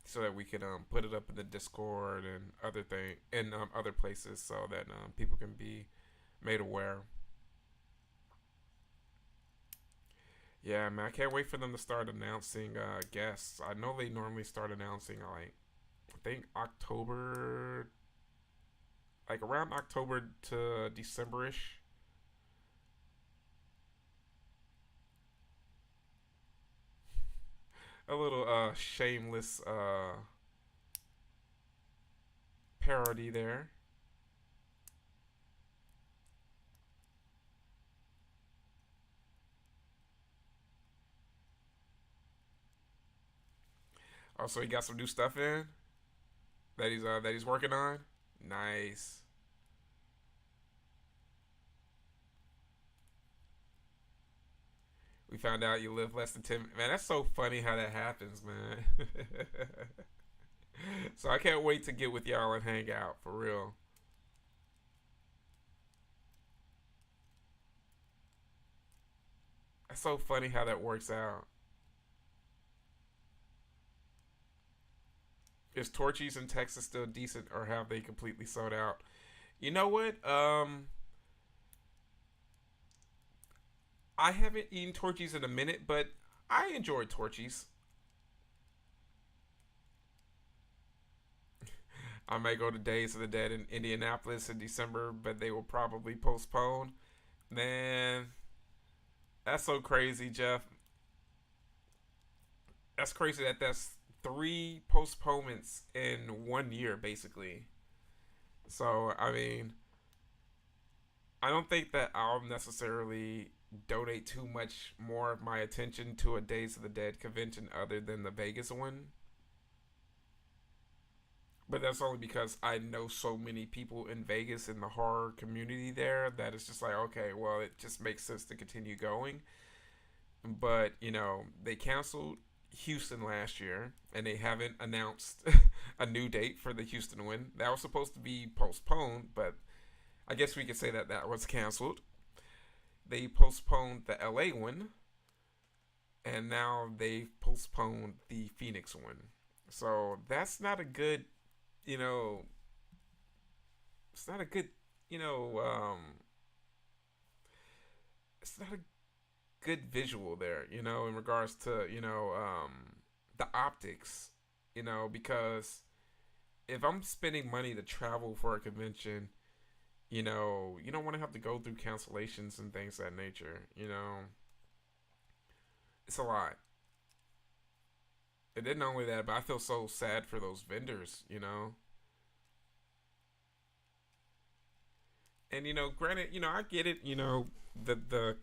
so that we can put it up in the Discord and other places, so that people can be made aware. Yeah, man, I can't wait for them to start announcing guests. I know they normally start announcing like I think October, like around October to Decemberish. A little shameless parody there. Also, he got some new stuff in that he's working on. Nice. We found out you live less than 10. Man, that's so funny how that happens, man. So I can't wait to get with y'all and hang out for real. That's so funny how that works out. Is Torchies in Texas still decent, or have they completely sold out? You know what? I haven't eaten Torchies in a minute, but I enjoyed Torchies. I may go to Days of the Dead in Indianapolis in December, but they will probably postpone. Man, that's so crazy, Jeff. That's crazy that that's three postponements in 1 year, basically. So, I mean, I don't think that I'll necessarily donate too much more of my attention to a Days of the Dead convention other than the Vegas one. But that's only because I know so many people in Vegas in the horror community there that it's just like, okay, well, it just makes sense to continue going. But, they canceled Houston last year and they haven't announced a new date for the Houston one. That was supposed to be postponed, but I guess we could say that that was canceled. They postponed the LA one, and now they've postponed the Phoenix one. So that's not a good, you know, it's not a good, you know, it's not a good visual there, in regards to, the optics, because if I'm spending money to travel for a convention, you don't want to have to go through cancellations and things of that nature, it's a lot. And then not only that, but I feel so sad for those vendors, And granted, I get it. The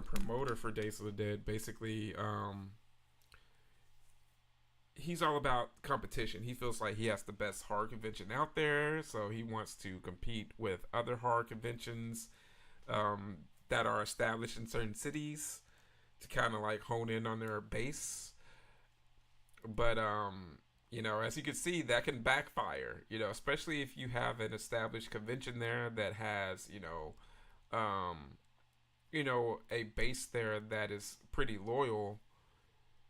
promoter for Days of the Dead basically, he's all about competition. He feels like he has the best horror convention out there, so he wants to compete with other horror conventions that are established in certain cities to kind of like hone in on their base. But as you can see, that can backfire. Especially if you have an established convention there that has um, a base there that is pretty loyal.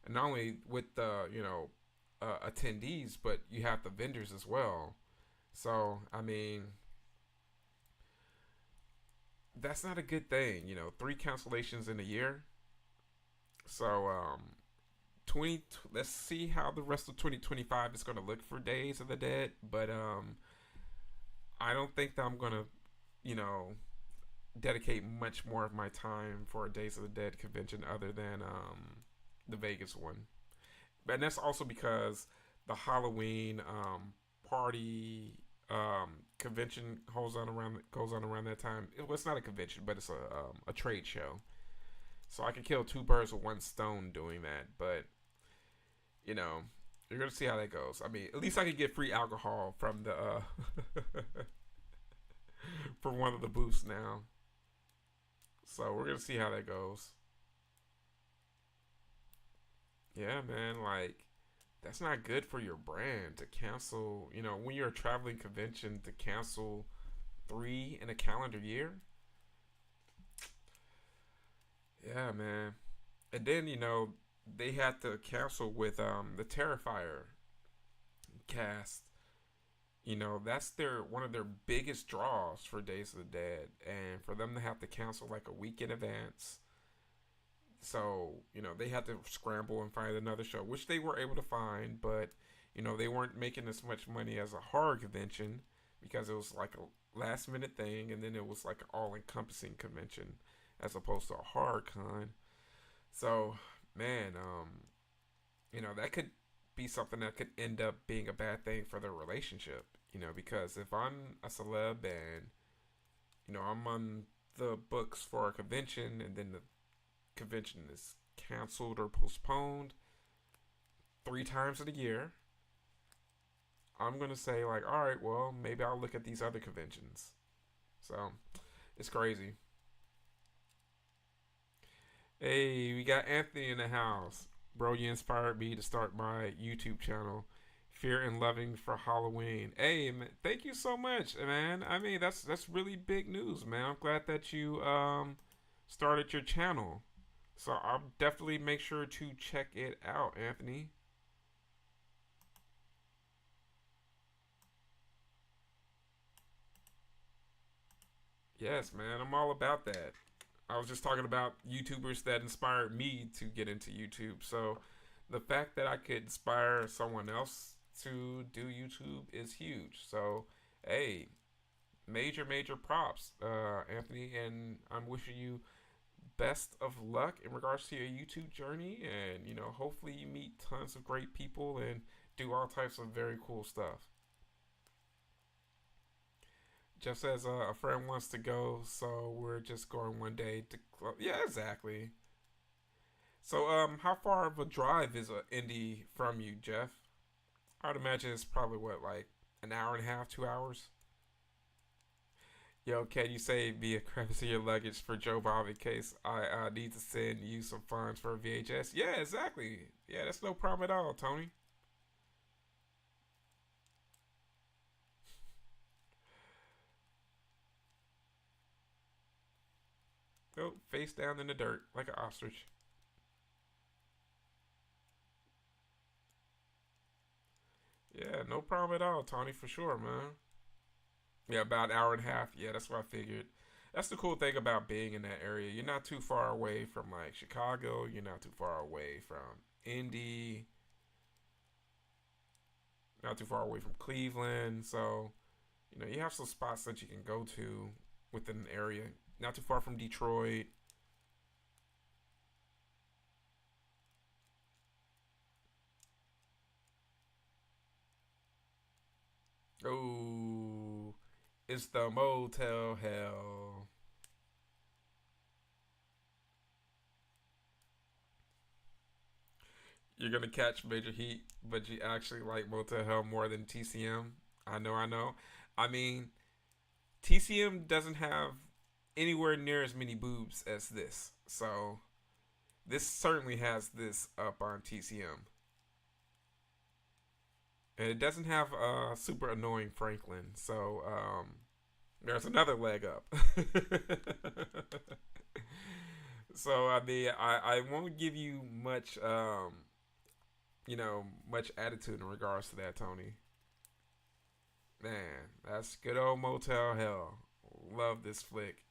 and not only with the attendees, but you have the vendors as well. So I mean, that's not a good thing. You know, three cancellations in a year. So 20. Let's see how the rest of 2025 is going to look for Days of the Dead. But I don't think that I'm gonna, you know, dedicate much more of my time for a Days of the Dead convention other than the Vegas one. And that's also because the Halloween party convention goes on around that time. Well, it's not a convention, but it's a trade show. So I could kill two birds with one stone doing that. But you know, you're gonna see how that goes. I mean, at least I could get free alcohol from the from one of the booths now. So we're gonna see how that goes. Yeah, man. Like that's not good for your brand to cancel. You know, when you're a traveling convention to cancel three in a calendar year. Yeah, man. And then they had to cancel with the Terrifier cast. You know, that's their one of their biggest draws for Days of the Dead, and for them to have to cancel like a week in advance. So they had to scramble and find another show, which they were able to find, but they weren't making as much money as a horror convention because it was like a last minute thing, and then it was like an all encompassing convention as opposed to a horror con. So man, that could be something that could end up being a bad thing for their relationship. Because if I'm a celeb and I'm on the books for a convention and then the convention is canceled or postponed three times in a year, I'm gonna say like, all right, well, maybe I'll look at these other conventions. So it's crazy. Hey, we got Anthony in the house. Bro, you inspired me to start my YouTube channel, Fear and Loving for Halloween. Hey, man, thank you so much, man. I mean, that's really big news, man. I'm glad that you started your channel. So I'll definitely make sure to check it out, Anthony. Yes, man, I'm all about that. I was just talking about YouTubers that inspired me to get into YouTube. So the fact that I could inspire someone else to do YouTube is huge. So, hey, major props, Anthony, and I'm wishing you best of luck in regards to your YouTube journey. And hopefully you meet tons of great people and do all types of very cool stuff. Just as a friend wants to go, so we're just going one day to yeah, exactly. So how far of a drive is a indie from you, Jeff? I'd imagine it's probably what, like an hour and a half, 2 hours. Yo, can you save me a crevice in your luggage for Joe Bob in case I need to send you some funds for a VHS? Yeah, exactly. Yeah, that's no problem at all, Tony. Go face down in the dirt like an ostrich. Yeah, no problem at all, Tony, for sure, man. Yeah, about an hour and a half. Yeah, that's what I figured. That's the cool thing about being in that area. You're not too far away from like Chicago. You're not too far away from Indy. Not too far away from Cleveland. So, you have some spots that you can go to within the area. Not too far from Detroit. Oh, it's the Motel Hell. You're gonna catch major heat, but you actually like Motel Hell more than TCM. I know. I mean, TCM doesn't have anywhere near as many boobs as this. So this certainly has this up on TCM. And it doesn't have a super annoying Franklin. So there's another leg up. So I mean, I won't give you much. much attitude in regards to that, Tony. Man, that's good old Motel Hell. Love this flick.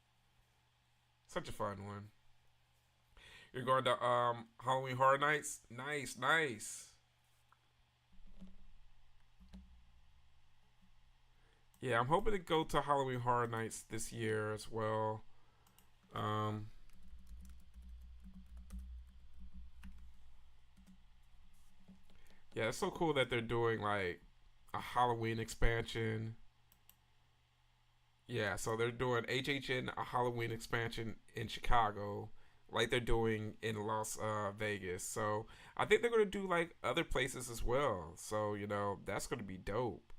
Such a fun one. You're going to Halloween Horror Nights? Nice, nice. Yeah, I'm hoping to go to Halloween Horror Nights this year as well. Um, yeah, it's so cool that they're doing like a Halloween expansion. Yeah, so they're doing HHN a Halloween expansion in Chicago, like they're doing in Las Vegas. So I think they're gonna do like other places as well. So that's gonna be dope.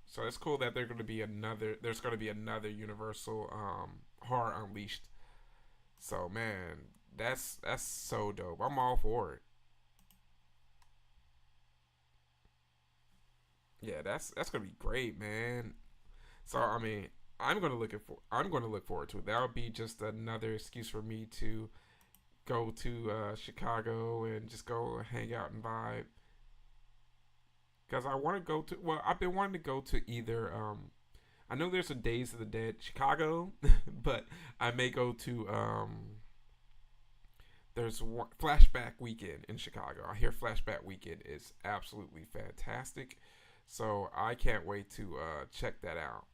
So it's cool that they're gonna be another. There's gonna be another Universal Horror Unleashed. So man, that's so dope. I'm all for it. Yeah, that's gonna be great, man. So I mean, I'm gonna look forward to it. That would be just another excuse for me to go to Chicago and just go hang out and vibe. Because I want to go to. Well, I've been wanting to go to either. I know there's a Days of the Dead Chicago, but I may go to. There's one Flashback Weekend in Chicago. I hear Flashback Weekend is absolutely fantastic, so I can't wait to check that out.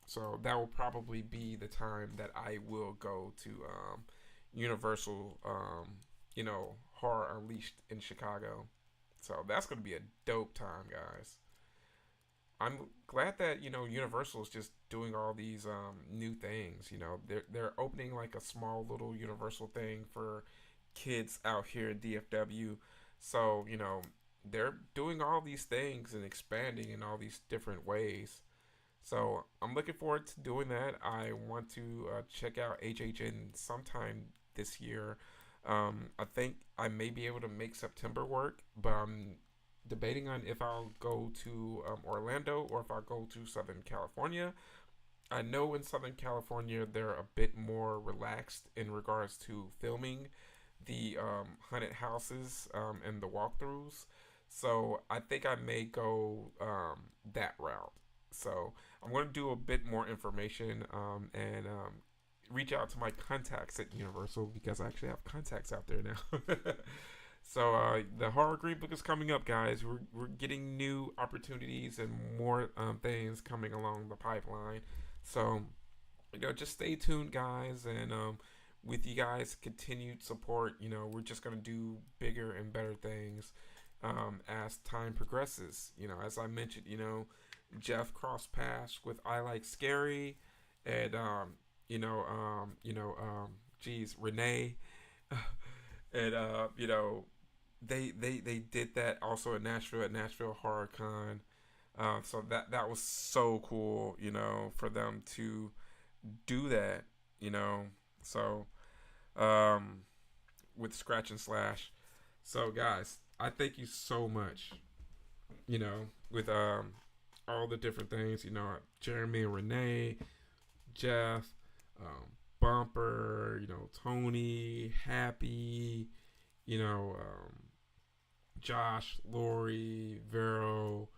So that will probably be the time that I will go to Universal, Horror Unleashed in Chicago. So that's going to be a dope time, guys. I'm glad that Universal is just doing all these new things. They're opening like a small little Universal thing for kids out here in DFW. So they're doing all these things and expanding in all these different ways. So I'm looking forward to doing that. I want to check out HHN sometime this year. I think I may be able to make September work, but I'm debating on if I'll go to Orlando or if I'll go to Southern California. I know in Southern California they're a bit more relaxed in regards to filming the haunted houses and the walkthroughs. So I think I may go that route. So I'm going to do a bit more information and reach out to my contacts at Universal because I actually have contacts out there now. So the Horror Greenbook is coming up, guys. We're getting new opportunities and more things coming along the pipeline. So just stay tuned, guys, and with you guys' continued support, we're just gonna do bigger and better things as time progresses. As I mentioned, Jeff crossed paths with I Like Scary, and geez, Renee, and they did that also in Nashville at Nashville Horror Con. So that was so cool, for them to do that, you know. So um, with Scratch and Slash. So guys, I thank you so much, with all the different things, Jeremy and Renee, Jeff, Bumper, Tony, Happy, you know, Josh, Lori, Vero,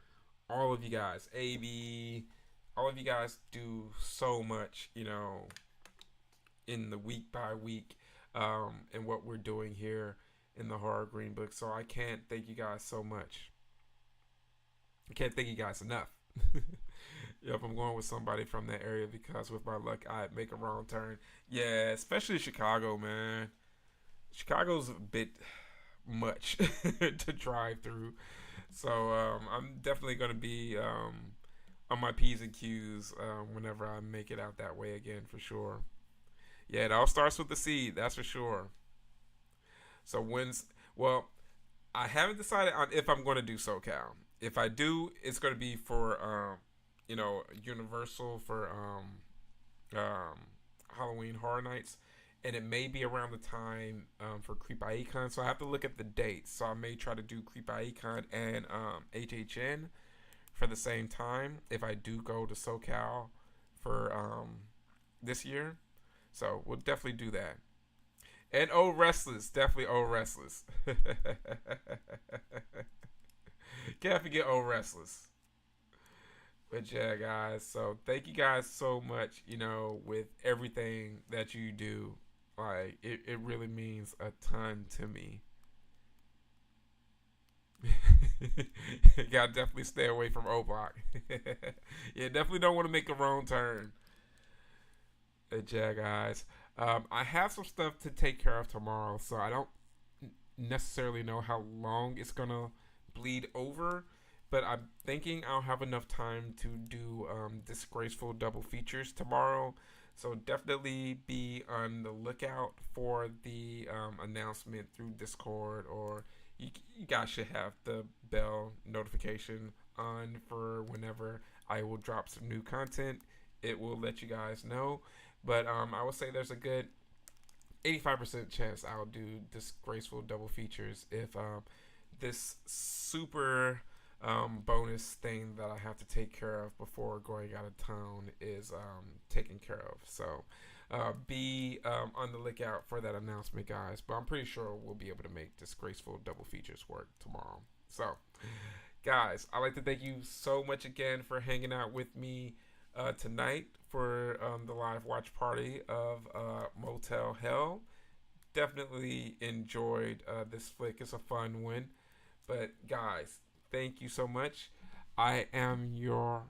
all of you guys, AB, all of you guys do so much, in the week by week, and what we're doing here in the Horror Greenbook. So I can't thank you guys so much. I can't thank you guys enough. Yep, I'm going with somebody from that area because with my luck, I'd make a wrong turn. Yeah, especially Chicago, man. Chicago's a bit much to drive through. So I'm definitely going to be on my P's and Q's whenever I make it out that way again, for sure. Yeah, it all starts with the seed, that's for sure. So well, I haven't decided on if I'm going to do SoCal. If I do, it's going to be for, Universal for um, Halloween Horror Nights. And it may be around the time for Creep Icon. So I have to look at the dates. So I may try to do Creep Icon and HHN for the same time if I do go to SoCal for this year. So we'll definitely do that. And old restless, definitely old restless. Can't forget old restless. But yeah, guys. So thank you guys so much. With everything that you do, like it really means a ton to me. You gotta definitely stay away from O Block. Yeah, definitely don't want to make a wrong turn. Yeah, guys. I have some stuff to take care of tomorrow, so I don't necessarily know how long it's gonna bleed over, but I'm thinking I'll have enough time to do disgraceful double features tomorrow. So definitely be on the lookout for the announcement through Discord, or you guys should have the bell notification on for whenever I will drop some new content. It will let you guys know. But I would say there's a good 85% chance I'll do disgraceful double features if this super bonus thing that I have to take care of before going out of town is taken care of. So be on the lookout for that announcement, guys. But I'm pretty sure we'll be able to make disgraceful double features work tomorrow. So, guys, I'd like to thank you so much again for hanging out with me tonight for the live watch party of Motel Hell. Definitely enjoyed this flick. It's a fun one. But guys, thank you so much. I am your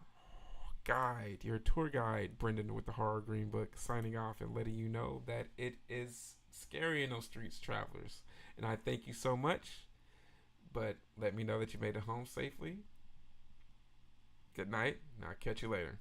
guide, your tour guide, Brendan with the Horror Greenbook, signing off and letting you know that it is scary in those streets, travelers. And I thank you so much. But let me know that you made it home safely. Good night, and I'll catch you later.